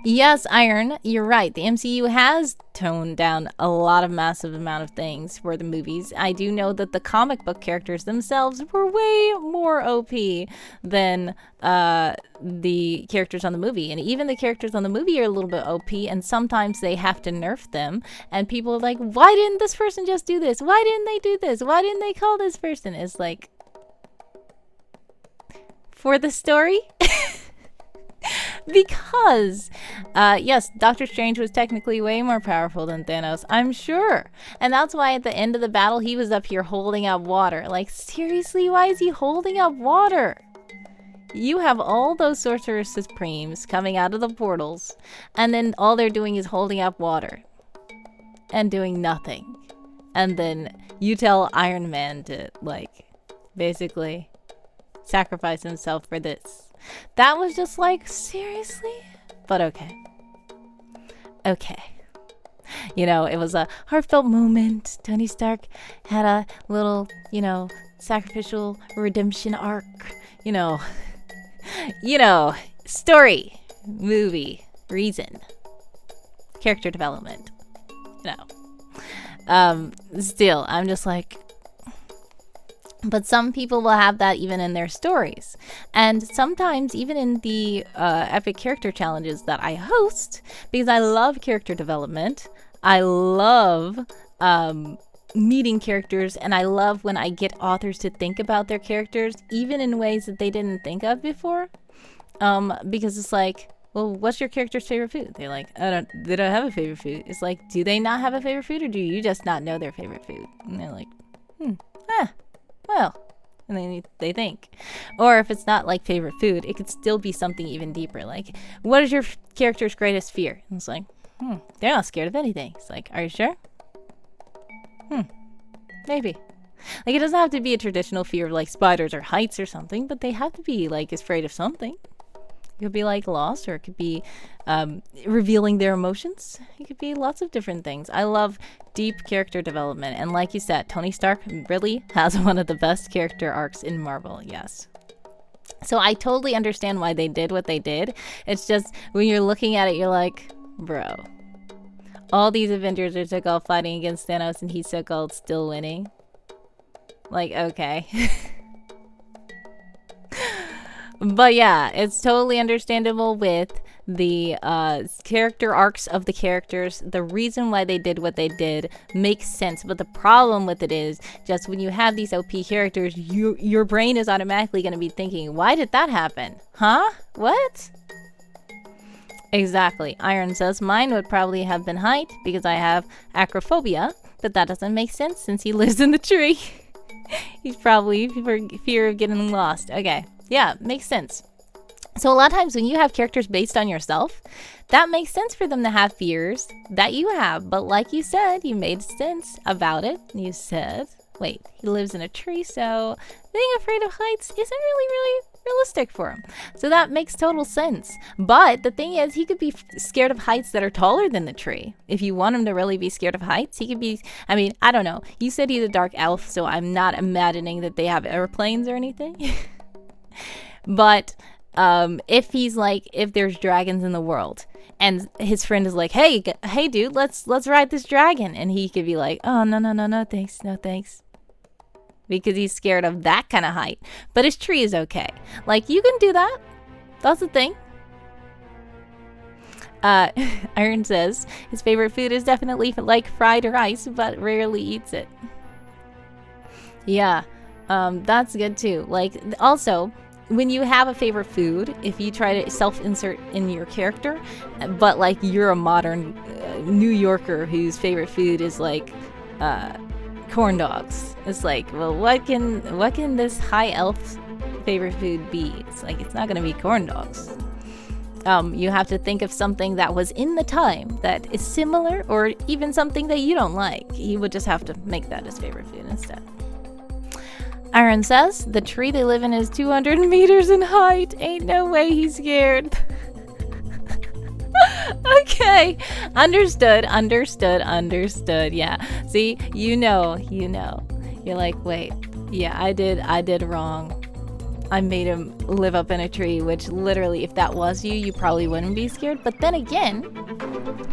Yes, Iron, you're right. The MCU has toned down a lot of massive amount of things for the movies. I do know that the comic book characters themselves were way more OP than the characters on the movie. And even the characters on the movie are a little bit OP, and sometimes they have to nerf them. And people are like, why didn't this person just do this? Why didn't they do this? Why didn't they call this person? It's like, for the story? Because, yes, Doctor Strange was technically way more powerful than Thanos, I'm sure. And that's why at the end of the battle, he was up here holding up water. Like, seriously, why is he holding up water? You have all those Sorcerer Supremes coming out of the portals, and then all they're doing is holding up water. And doing nothing. And then you tell Iron Man to, like, basically sacrifice himself for this. That was just like, seriously? But okay. Okay. You know, it was a heartfelt moment. Tony Stark had a little, you know, sacrificial redemption arc. You know, story, movie, reason, character development. You know. Still, I'm just like, but some people will have that even in their stories. And sometimes even in the epic character challenges that I host, because I love character development. I love meeting characters, and I love when I get authors to think about their characters, even in ways that they didn't think of before. Because it's like, well, what's your character's favorite food? They're like, they don't have a favorite food. It's like, do they not have a favorite food, or do you just not know their favorite food? And they're like, well, and then they think. Or if it's not like favorite food, it could still be something even deeper. Like, what is your character's greatest fear? And it's like, they're not scared of anything. It's like, are you sure? Maybe. Like, it doesn't have to be a traditional fear of like spiders or heights or something, but they have to be like afraid of something. It could be like loss, or it could be revealing their emotions. It could be lots of different things. I love deep character development. And like you said, Tony Stark really has one of the best character arcs in Marvel, yes. So I totally understand why they did what they did. It's just, when you're looking at it, you're like, bro, all these Avengers are so-called fighting against Thanos, and he's so-called still winning. Like, okay. But yeah, it's totally understandable with the character arcs of the characters. The reason why they did what they did makes sense. But the problem with it is, just when you have these OP characters, your brain is automatically going to be thinking, why did that happen? Huh? What? Exactly. Iron says, mine would probably have been height, because I have acrophobia. But that doesn't make sense since he lives in the tree. He's probably for fear of getting lost. Okay. Yeah, makes sense. So a lot of times when you have characters based on yourself, that makes sense for them to have fears that you have. But like you said, you made sense about it. You said, wait, he lives in a tree, so being afraid of heights isn't really realistic for him. So that makes total sense. But the thing is, he could be scared of heights that are taller than the tree. If you want him to really be scared of heights, he could be, I mean, I don't know. You said he's a dark elf, so I'm not imagining that they have airplanes or anything. But if he's like, if there's dragons in the world, and his friend is like, hey dude, let's ride this dragon, and he could be like, oh, no thanks, no thanks, because he's scared of that kind of height. But his tree is okay. Like, you can do that. That's the thing. Iron says his favorite food is definitely like fried rice, but rarely eats it. Yeah. That's good too. Like, also, when you have a favorite food, if you try to self-insert in your character, but like you're a modern New Yorker whose favorite food is like corn dogs, it's like, well, what can this high elf favorite food be? It's like, it's not gonna be corn dogs. You have to think of something that was in the time that is similar, or even something that you don't like. He would just have to make that his favorite food instead. Iron says, the tree they live in is 200 meters in height. Ain't no way he's scared. Okay. Understood. Yeah. See, you know. You're like, wait, yeah, I did wrong. I made him live up in a tree, which literally, if that was you, you probably wouldn't be scared. But then again,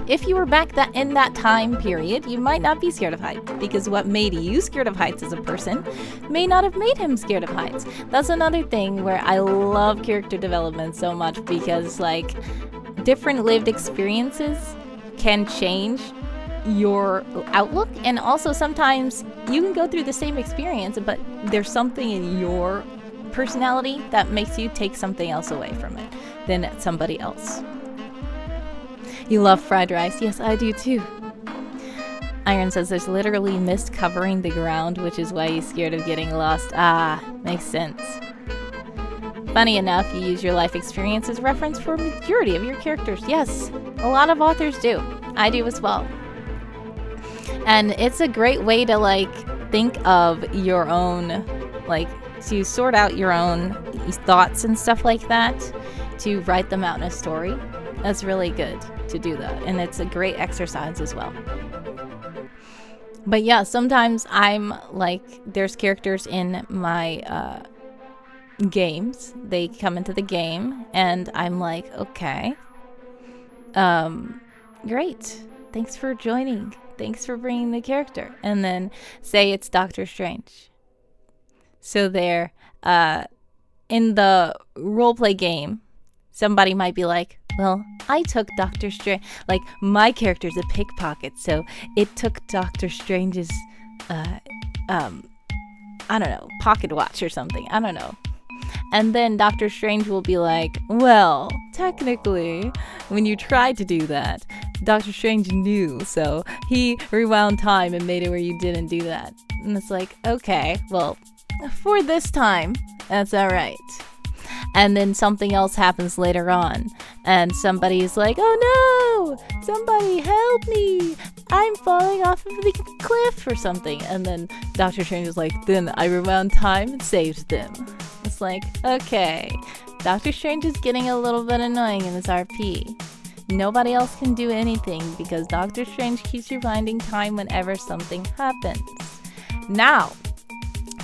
if you were back in that time period, you might not be scared of heights, because what made you scared of heights as a person may not have made him scared of heights. That's another thing where I love character development so much, because like different lived experiences can change your outlook, and also sometimes you can go through the same experience, but there's something in your personality that makes you take something else away from it than somebody else. You love fried rice. Yes, I do too. Iron says there's literally mist covering the ground, which is why he's scared of getting lost. Ah, makes sense. Funny enough, you use your life experience as reference for a majority of your characters. Yes, a lot of authors do. I do as well. And it's a great way to like think of your own, like, to sort out your own thoughts and stuff like that, to write them out in a story. That's really good to do that, and it's a great exercise as well. But yeah, sometimes I'm like, there's characters in my games, they come into the game and I'm like, okay, great, thanks for joining, thanks for bringing the character. And then say it's Doctor Strange. So there, in the roleplay game, somebody might be like, well, I took Doctor Strange, like my character's a pickpocket, so it took Doctor Strange's, I don't know, pocket watch or something, I don't know. And then Doctor Strange will be like, well, technically, when you tried to do that, Doctor Strange knew, so he rewound time and made it where you didn't do that. And it's like, okay, well, for this time, that's all right. And then something else happens later on, and somebody's like, oh no, somebody help me, I'm falling off of the cliff or something. And then Doctor Strange is like, then I rewound time and saved them. It's like, okay, Doctor Strange is getting a little bit annoying in this RP. Nobody else can do anything because Doctor Strange keeps rewinding time whenever something happens. Now,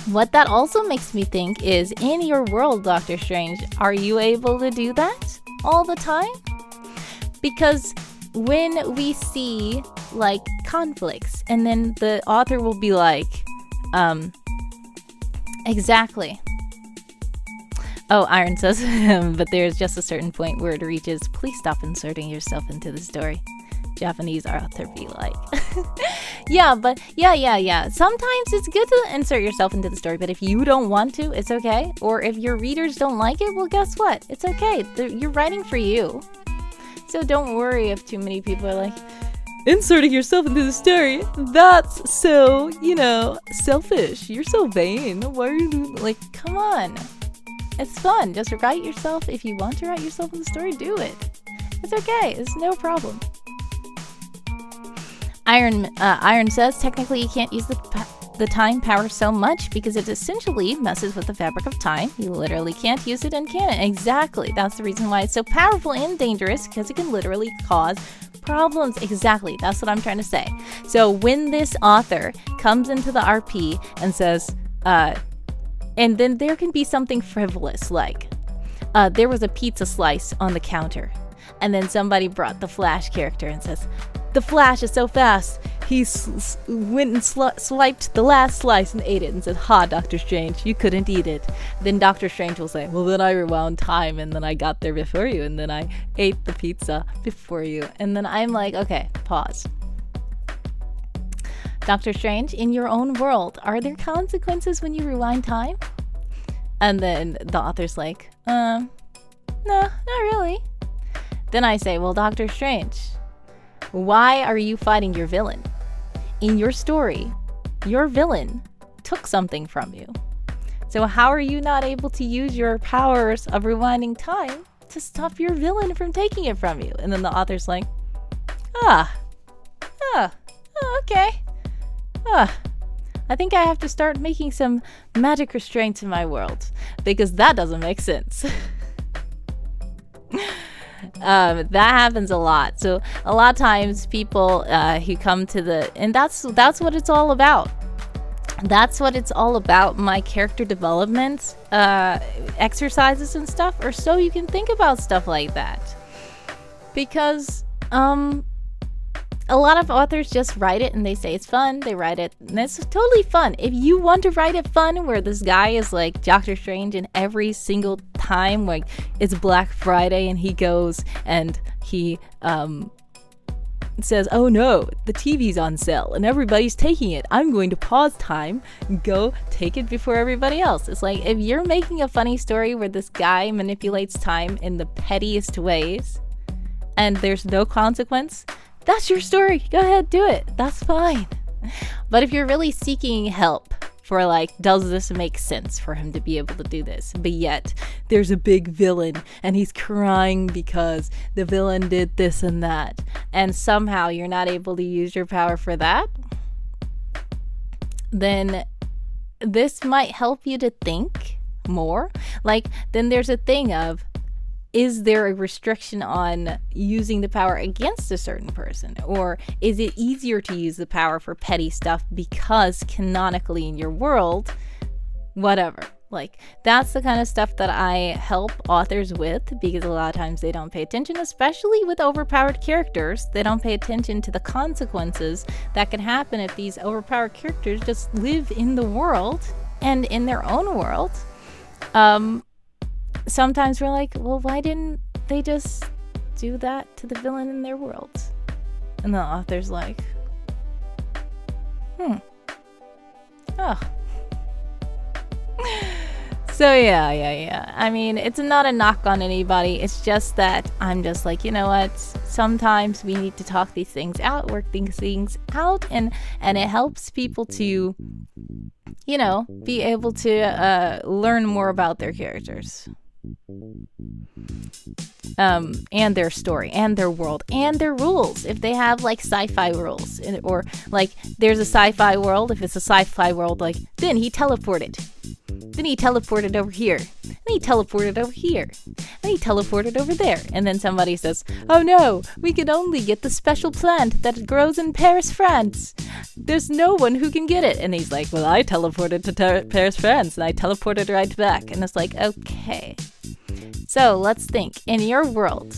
what that also makes me think is, in your world, Doctor Strange, are you able to do that all the time? Because when we see, like, conflicts, and then the author will be like, exactly. Oh, Iron says, but there's just a certain point where it reaches, please stop inserting yourself into the story. Japanese author be like. Yeah, but yeah. Sometimes it's good to insert yourself into the story, but if you don't want to, it's okay. Or if your readers don't like it, well, guess what? It's okay. You're writing for you. So don't worry if too many people are like, inserting yourself into the story, that's so, selfish. You're so vain. Why are you, like, come on. It's fun. Just write yourself. If you want to write yourself in the story, do it. It's okay. It's no problem. Iron says, technically you can't use the time power so much because it essentially messes with the fabric of time. You literally can't use it in canon. Exactly. That's the reason why it's so powerful and dangerous, because it can literally cause problems. Exactly. That's what I'm trying to say. So when this author comes into the RP and says, and then there can be something frivolous, like there was a pizza slice on the counter, and then somebody brought the Flash character and says, the Flash is so fast, he went and swiped the last slice and ate it, and said, ha, Doctor Strange, you couldn't eat it. Then Doctor Strange will say, well, then I rewound time, and then I got there before you, and then I ate the pizza before you. And then I'm like, okay, pause. Doctor Strange, in your own world, are there consequences when you rewind time? And then the author's like, no, not really. Then I say, well, Doctor Strange, why are you fighting your villain? In your story, your villain took something from you. So how are you not able to use your powers of rewinding time to stop your villain from taking it from you? And then the author's like, okay. I think I have to start making some magic restraints in my world, because that doesn't make sense. That happens a lot. So a lot of times people who come to and that's what it's all about. That's what it's all about. My character development exercises and stuff are so you can think about stuff like that. Because a lot of authors just write it and they say it's fun. They write it and it's totally fun. If you want to write it fun where this guy is like Doctor Strange and every single time like it's Black Friday and he goes and he says, oh no, the TV's on sale and everybody's taking it. I'm going to pause time and go take it before everybody else. It's like if you're making a funny story where this guy manipulates time in the pettiest ways and there's no consequence, that's your story. Go ahead, do it. That's fine. But if you're really seeking help for like, does this make sense for him to be able to do this? But yet there's a big villain and he's crying because the villain did this and that. And somehow you're not able to use your power for that. Then this might help you to think more. Like, then there's a thing of, is there a restriction on using the power against a certain person? Or is it easier to use the power for petty stuff because canonically in your world, whatever. Like, that's the kind of stuff that I help authors with, because a lot of times they don't pay attention, especially with overpowered characters. They don't pay attention to the consequences that can happen if these overpowered characters just live in the world and in their own world. Sometimes we're like, well, why didn't they just do that to the villain in their world? And the author's like, oh. So yeah. I mean, it's not a knock on anybody. It's just that I'm just like, you know what? Sometimes we need to talk these things out, work these things out, and it helps people to, you know, be able to learn more about their characters. And their story and their world and their rules, if they have like sci-fi rules, or like there's a sci-fi world. If it's a sci-fi world, like then he teleported over here, and he teleported over here, and he teleported over there, and then somebody says, oh no, we can only get the special plant that grows in Paris, France. There's no one who can get it. And he's like, well, I teleported to Paris, France, and I teleported right back. And it's like, okay. So let's think. In your world,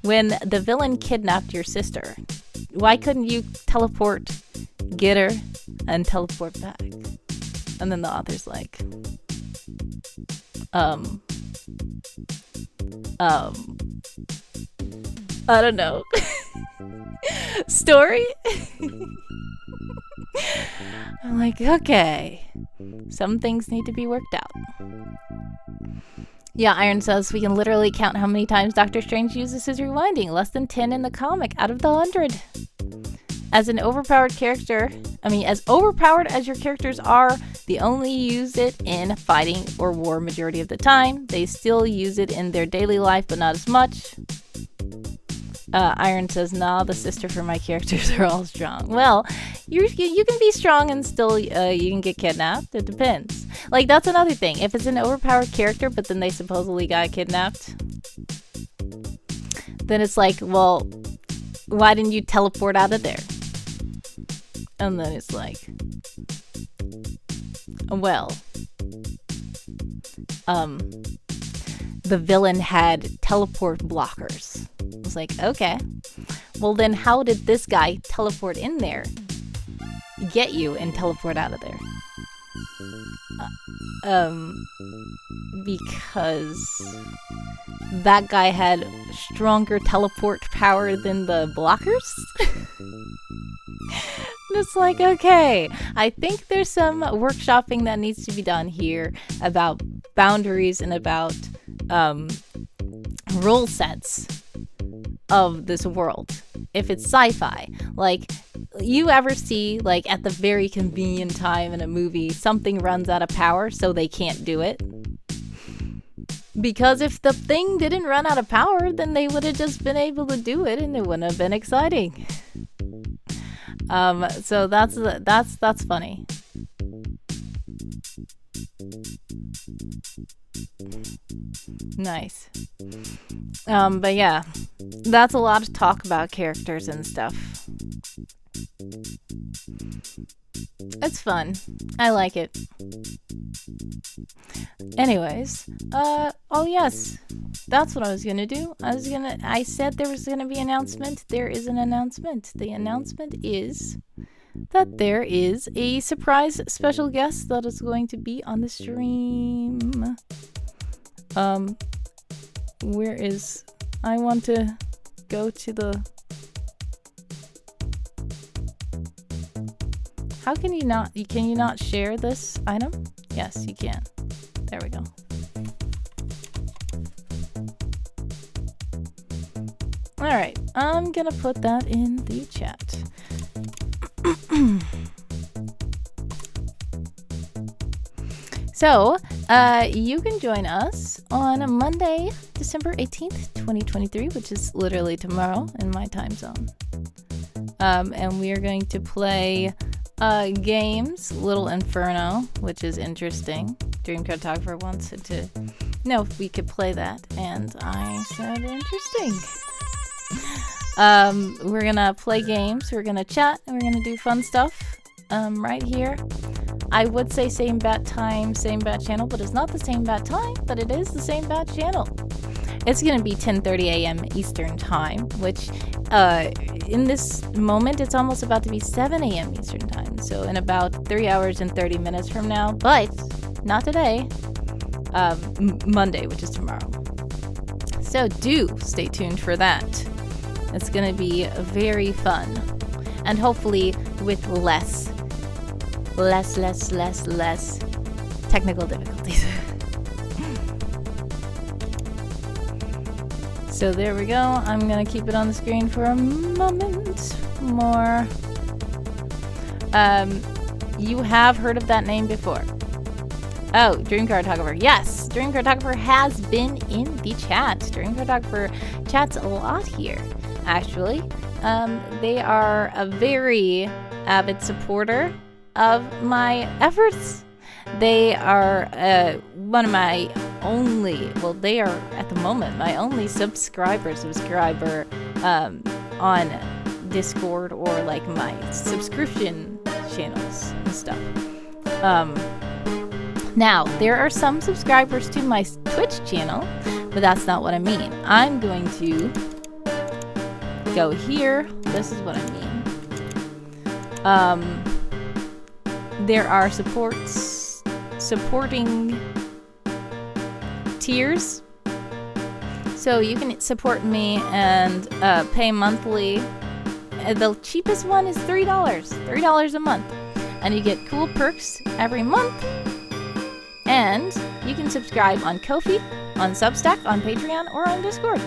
when the villain kidnapped your sister, why couldn't you teleport, get her, and teleport back? And then the author's like, I don't know. Story? I'm like, okay. Some things need to be worked out. Yeah, Iron says we can literally count how many times Doctor Strange uses his rewinding. Less than 10 in the comic out of the 100. As an overpowered character, as overpowered as your characters are, they only use it in fighting or war majority of the time. They still use it in their daily life, but not as much. Iron says, nah, the sister for my characters are all strong. Well, you can be strong and still you can get kidnapped. It depends. Like, that's another thing. If it's an overpowered character, but then they supposedly got kidnapped, then it's like, well, why didn't you teleport out of there? And then it's like, well, the villain had teleport blockers. I was like, okay, well then how did this guy teleport in there, get you, and teleport out of there? Because that guy had stronger teleport power than the blockers? It's like, okay, I think there's some workshopping that needs to be done here about boundaries and about rule sets of this world. If it's sci-fi, like, you ever see, like, at the very convenient time in a movie, something runs out of power so they can't do it? Because if the thing didn't run out of power, then they would have just been able to do it and it wouldn't have been exciting. So that's funny. Nice. But yeah, that's a lot of talk about characters and stuff. It's fun. I like it. Anyways, oh yes, that's what I was gonna do. I said there was gonna be an announcement. There is an announcement. The announcement is that there is a surprise special guest that is going to be on the stream. Where is... I want to go to the... How can you not... Can you not share this item? Yes, you can. There we go. Alright, I'm gonna put that in the chat. So, you can join us on Monday, December 18th, 2023, which is literally tomorrow in my time zone. And we are going to play games, Little Inferno, which is interesting. Dream Cartographer wants to know if we could play that, and I said interesting. We're gonna play games, we're gonna chat, and we're gonna do fun stuff right here. I would say same bat time, same bat channel, but it's not the same bat time, but it is the same bat channel. It's gonna be 10:30 a.m. Eastern time, which in this moment, it's almost about to be 7 a.m. Eastern time. So in about 3 hours and 30 minutes from now, but not today, Monday, which is tomorrow. So do stay tuned for that. It's gonna be very fun, and hopefully with less technical difficulties. So there we go. I'm gonna keep it on the screen for a moment more. You have heard of that name before. Oh, Dream Cartographer. Yes, Dream Cartographer has been in the chat. Dream Cartographer chats a lot here, actually. They are a very avid supporter of my efforts. They are one of my only, well, they are at the moment my only subscriber on Discord or like my subscription channels and stuff. Now, there are some subscribers to my Twitch channel, but that's not what I mean. I'm going to go here. This is what I mean. There are supporting tiers. So you can support me and pay monthly. The cheapest one is $3. $3 a month. And you get cool perks every month. And you can subscribe on Ko-fi, on Substack, on Patreon, or on Discord.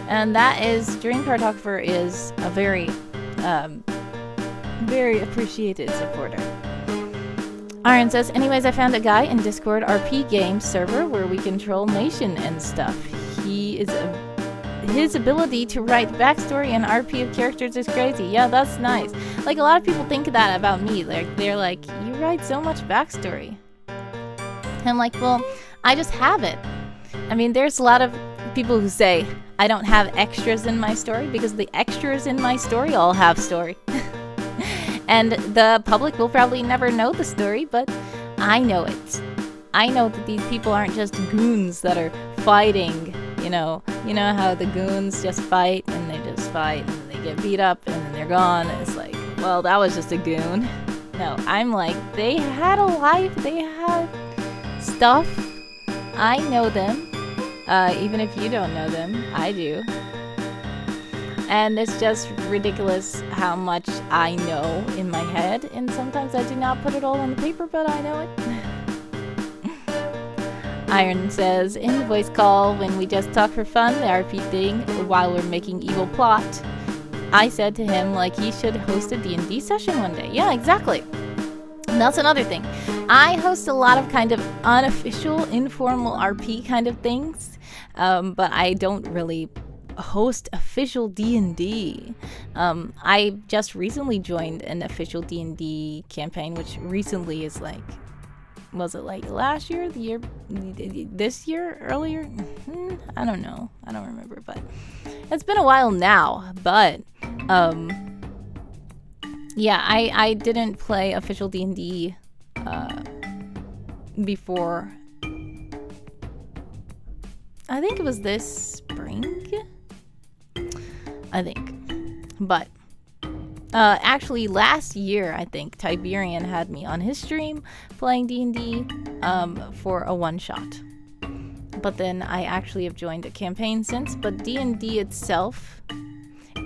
And that is, Dream Cartographer is a very, very appreciated supporter. Iron says, anyways, I found a guy in Discord RP game server where we control nation and stuff. His ability to write backstory and RP of characters is crazy. Yeah, that's nice. Like, a lot of people think that about me. Like, they're like, you write so much backstory. And I'm like, well, I just have it. I mean, there's a lot of people who say I don't have extras in my story because the extras in my story all have story. And the public will probably never know the story, but I know it. I know that these people aren't just goons that are fighting, you know how the goons just fight and they just fight and they get beat up and then they're gone. And it's like, well, that was just a goon. No, I'm like, they had a life, they had stuff. I know them. Even if you don't know them, I do. And it's just ridiculous how much I know in my head, and sometimes I do not put it all on the paper, but I know it. Iron says, in the voice call, when we just talk for fun, the RP thing, while we're making evil plot, I said to him, like, he should host a D&D session one day. Yeah, exactly. And that's another thing. I host a lot of kind of unofficial, informal RP kind of things, but I don't really host official D&D. I just recently joined an official D&D campaign, which recently is like, was it like last year, this year, earlier? I don't know. I don't remember, but it's been a while now. But yeah, I didn't play official D&D before. I think it was this spring. I think. But actually last year, I think Tiberian had me on his stream playing D&D for a one-shot. But then I actually have joined a campaign since. But D&D itself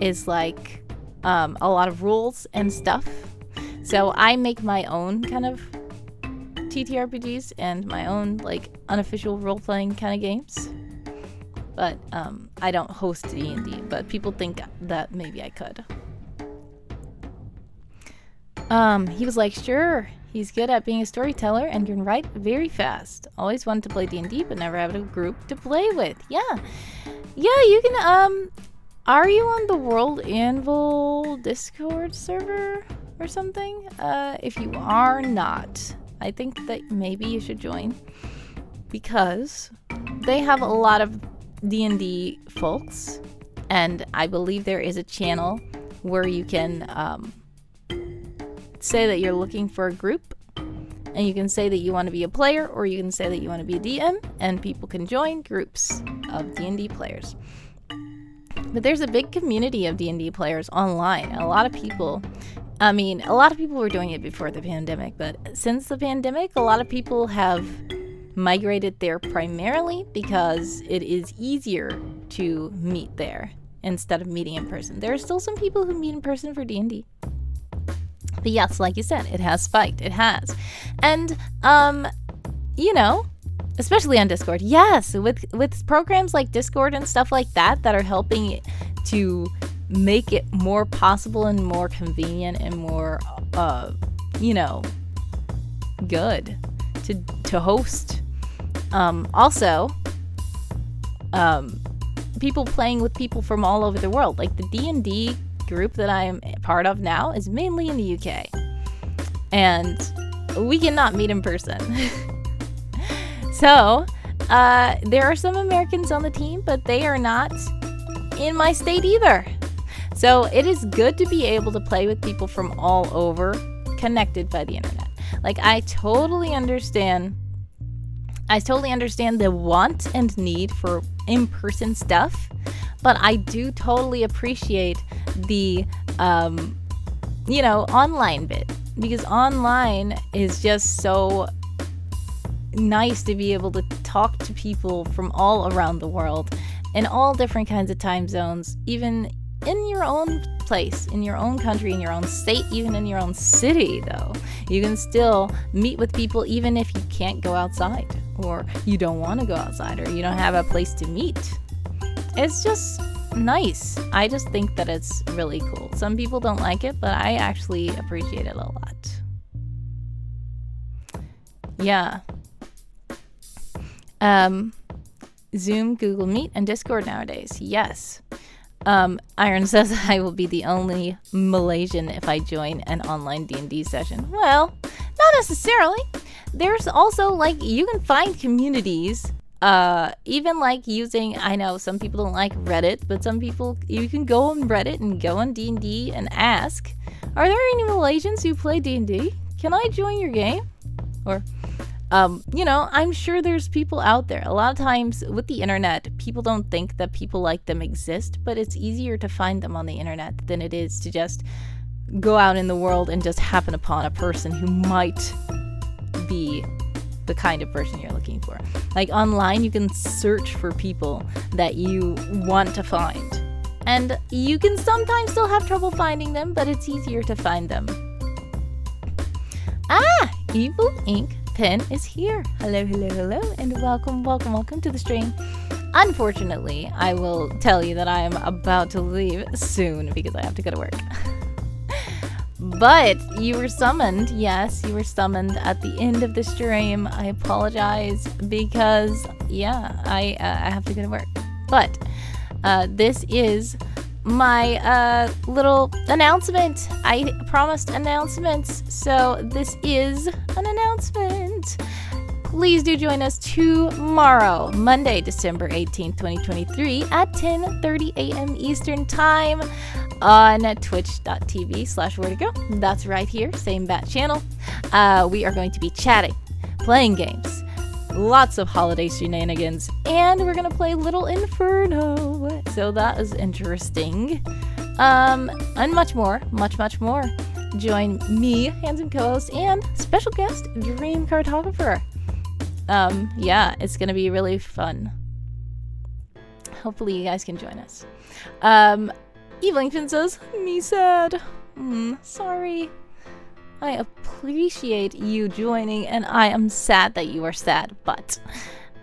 is like a lot of rules and stuff. So I make my own kind of TTRPGs and my own like unofficial role-playing kind of games. But I don't host D&D, but people think that maybe I could. He was like, sure, he's good at being a storyteller and can write very fast. Always wanted to play D&D, but never had a group to play with. Yeah, you can, are you on the WorldEmber Discord server or something? If you are not, I think that maybe you should join, because they have a lot of D&D folks, and I believe there is a channel where you can say that you're looking for a group, and you can say that you want to be a player, or you can say that you want to be a DM, and people can join groups of D&D players. But there's a big community of D&D players online. A lot of people were doing it before the pandemic, but since the pandemic, a lot of people have migrated there primarily because it is easier to meet there instead of meeting in person. There are still some people who meet in person for D&D. But yes, like you said, it has spiked. It has. And, especially on Discord. Yes, with programs like Discord and stuff like that are helping to make it more possible and more convenient and more, good to host. Also, people playing with people from all over the world. Like the D&D group that I am part of now is mainly in the UK. And we cannot meet in person. So, there are some Americans on the team, but they are not in my state either. So it is good to be able to play with people from all over, connected by the internet. Like, I totally understand the want and need for in-person stuff, but I do totally appreciate the, online bit, because online is just so nice to be able to talk to people from all around the world in all different kinds of time zones, even in your own place, in your own country, in your own state, even in your own city, though. You can still meet with people even if you can't go outside, or you don't want to go outside, or you don't have a place to meet. It's just nice. I just think that it's really cool. Some people don't like it, but I actually appreciate it a lot. Yeah. Zoom, Google Meet, and Discord nowadays. Yes. Iron says I will be the only Malaysian if I join an online D&D session. Well, not necessarily. There's also, like, you can find communities, even like using, I know some people don't like Reddit, but some people, you can go on Reddit and go on D&D and ask, are there any Malaysians who play D&D? Can I join your game? Or, I'm sure there's people out there. A lot of times with the internet, people don't think that people like them exist, but it's easier to find them on the internet than it is to just go out in the world and just happen upon a person who might be the kind of person you're looking for. Like online, you can search for people that you want to find. And you can sometimes still have trouble finding them, but it's easier to find them. Ah! Evil Ink Pen is here. Hello, hello, hello, and welcome, welcome, welcome to the stream. Unfortunately, I will tell you that I am about to leave soon because I have to go to work. But you were summoned. Yes, you were summoned at the end of the stream. I apologize because, yeah, I have to go to work. But this is my little announcement. I promised announcements, so this is an announcement. Please do join us tomorrow, Monday, December 18th, 2023 at 10:30 a.m. Eastern Time on twitch.tv/where2go. That's right here, same bat channel. We are going to be chatting, playing games, lots of holiday shenanigans, and we're going to play Little Inferno. So that is interesting. And much more, much more. Join me, handsome co-host, and special guest, Dream Cartographer. Yeah, it's going to be really fun. Hopefully you guys can join us. Evelyn says, me sad. Sorry. I appreciate you joining, and I am sad that you are sad, but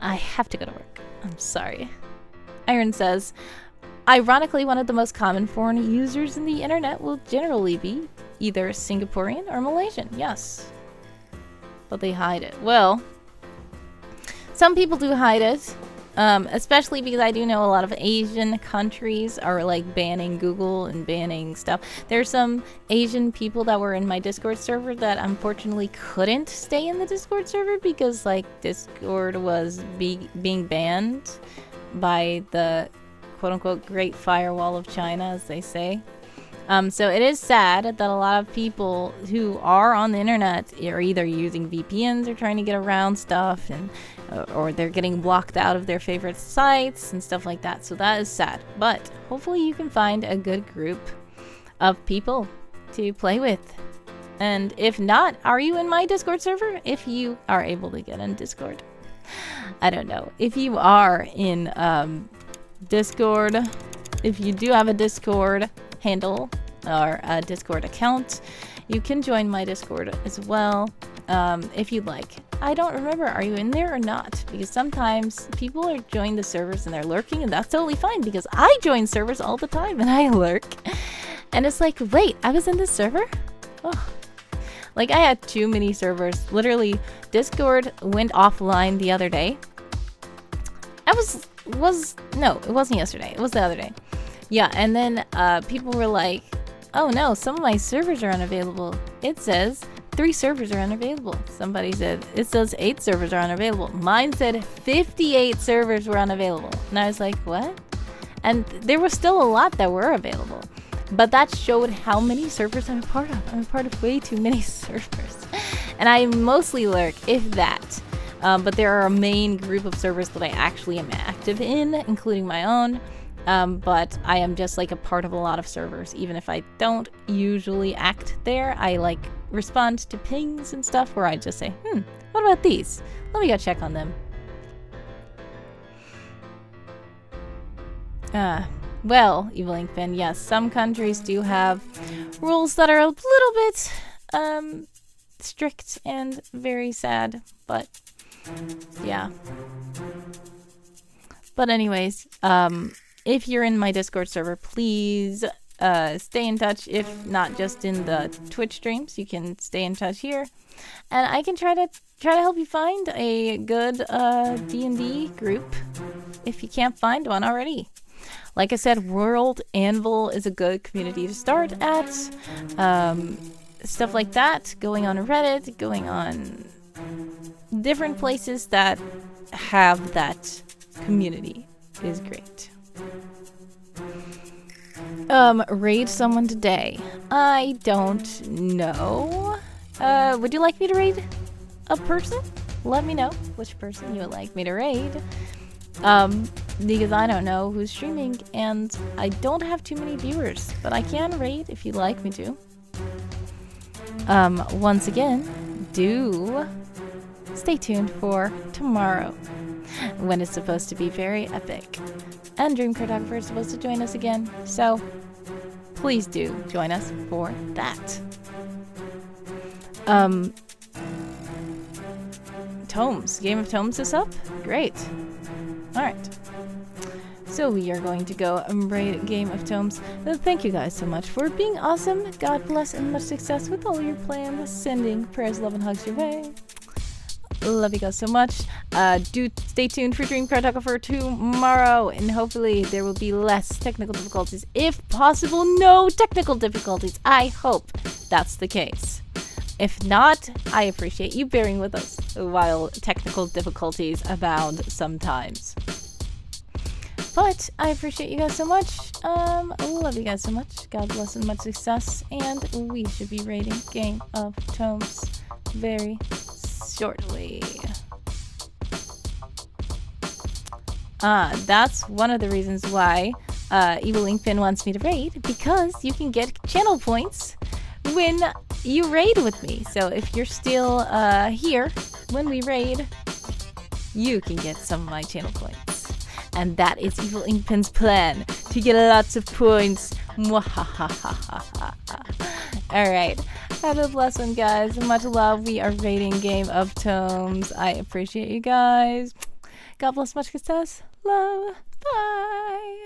I have to go to work. I'm sorry. Iron says, ironically, one of the most common foreign users in the internet will generally be either Singaporean or Malaysian. Yes. But they hide it. Well, some people do hide it. Especially because I do know a lot of Asian countries are like banning Google and banning stuff. There's some Asian people that were in my Discord server that unfortunately couldn't stay in the Discord server because like Discord was being banned by the quote-unquote Great Firewall of China, as they say. So it is sad that a lot of people who are on the internet are either using VPNs or trying to get around stuff, and or they're getting blocked out of their favorite sites and stuff like that. So that is sad. But hopefully you can find a good group of people to play with. And if not, are you in my Discord server? If you are able to get in Discord. I don't know. If you are in Discord, if you do have a Discord handle or a Discord account, you can join my Discord as well, if you'd like. I don't remember, are you in there or not? Because sometimes people are joining the servers and they're lurking, and that's totally fine because I join servers all the time and I lurk. And it's like, wait, I was in this server? Oh. Like, I had too many servers. Literally, Discord went offline the other day. No, it wasn't yesterday. It was the other day. Yeah, and then people were like, oh no, some of my servers are unavailable. It says 3 servers are unavailable. Somebody said, it says 8 servers are unavailable. Mine said 58 servers were unavailable. And I was like, what? And there was still a lot that were available. But that showed how many servers I'm a part of. I'm a part of way too many servers. And I mostly lurk, if that. But there are a main group of servers that I actually am active in, including my own. But I am just like a part of a lot of servers. Even if I don't usually act there, I like respond to pings and stuff where I just say, what about these? Let me go check on them. Well, Evil Ink Fin, yes, some countries do have rules that are a little bit strict and very sad, but yeah. But anyways, if you're in my Discord server, please stay in touch. If not just in the Twitch streams, you can stay in touch here, and I can try to help you find a good D&D group if you can't find one already. Like I said, WorldEmber is a good community to start at. Stuff like that, going on Reddit, going on different places that have that community is great. Raid someone today. I don't know. Would you like me to raid a person? Let me know which person you would like me to raid. Because I don't know who's streaming, and I don't have too many viewers, but I can raid if you'd like me to. Once again, do stay tuned for tomorrow. when it's supposed to be very epic. And Dream Cartographer is supposed to join us again, so please do join us for that. Tomes. Game of Tomes is up? Great. Alright. So we are going to go and raid Game of Tomes. Thank you guys so much for being awesome. God bless and much success with all your plans. Sending prayers, love, and hugs your way. Love you guys so much. Do stay tuned for Dream Cartographer tomorrow, and hopefully there will be less technical difficulties. If possible, no technical difficulties. I hope that's the case. If not, I appreciate you bearing with us while technical difficulties abound sometimes. But I appreciate you guys so much. Love you guys so much. God bless and much success. And we should be raiding Game of Tomes very shortly. That's one of the reasons why Evil Inkpin wants me to raid, because you can get channel points when you raid with me. So if you're still here when we raid, you can get some of my channel points. And that is Evil Inkpin's plan, to get lots of points. Alright, have a blessed one, guys. Much love. We are raiding Game of Tomes. I appreciate you guys. God bless, much success. Love. Bye.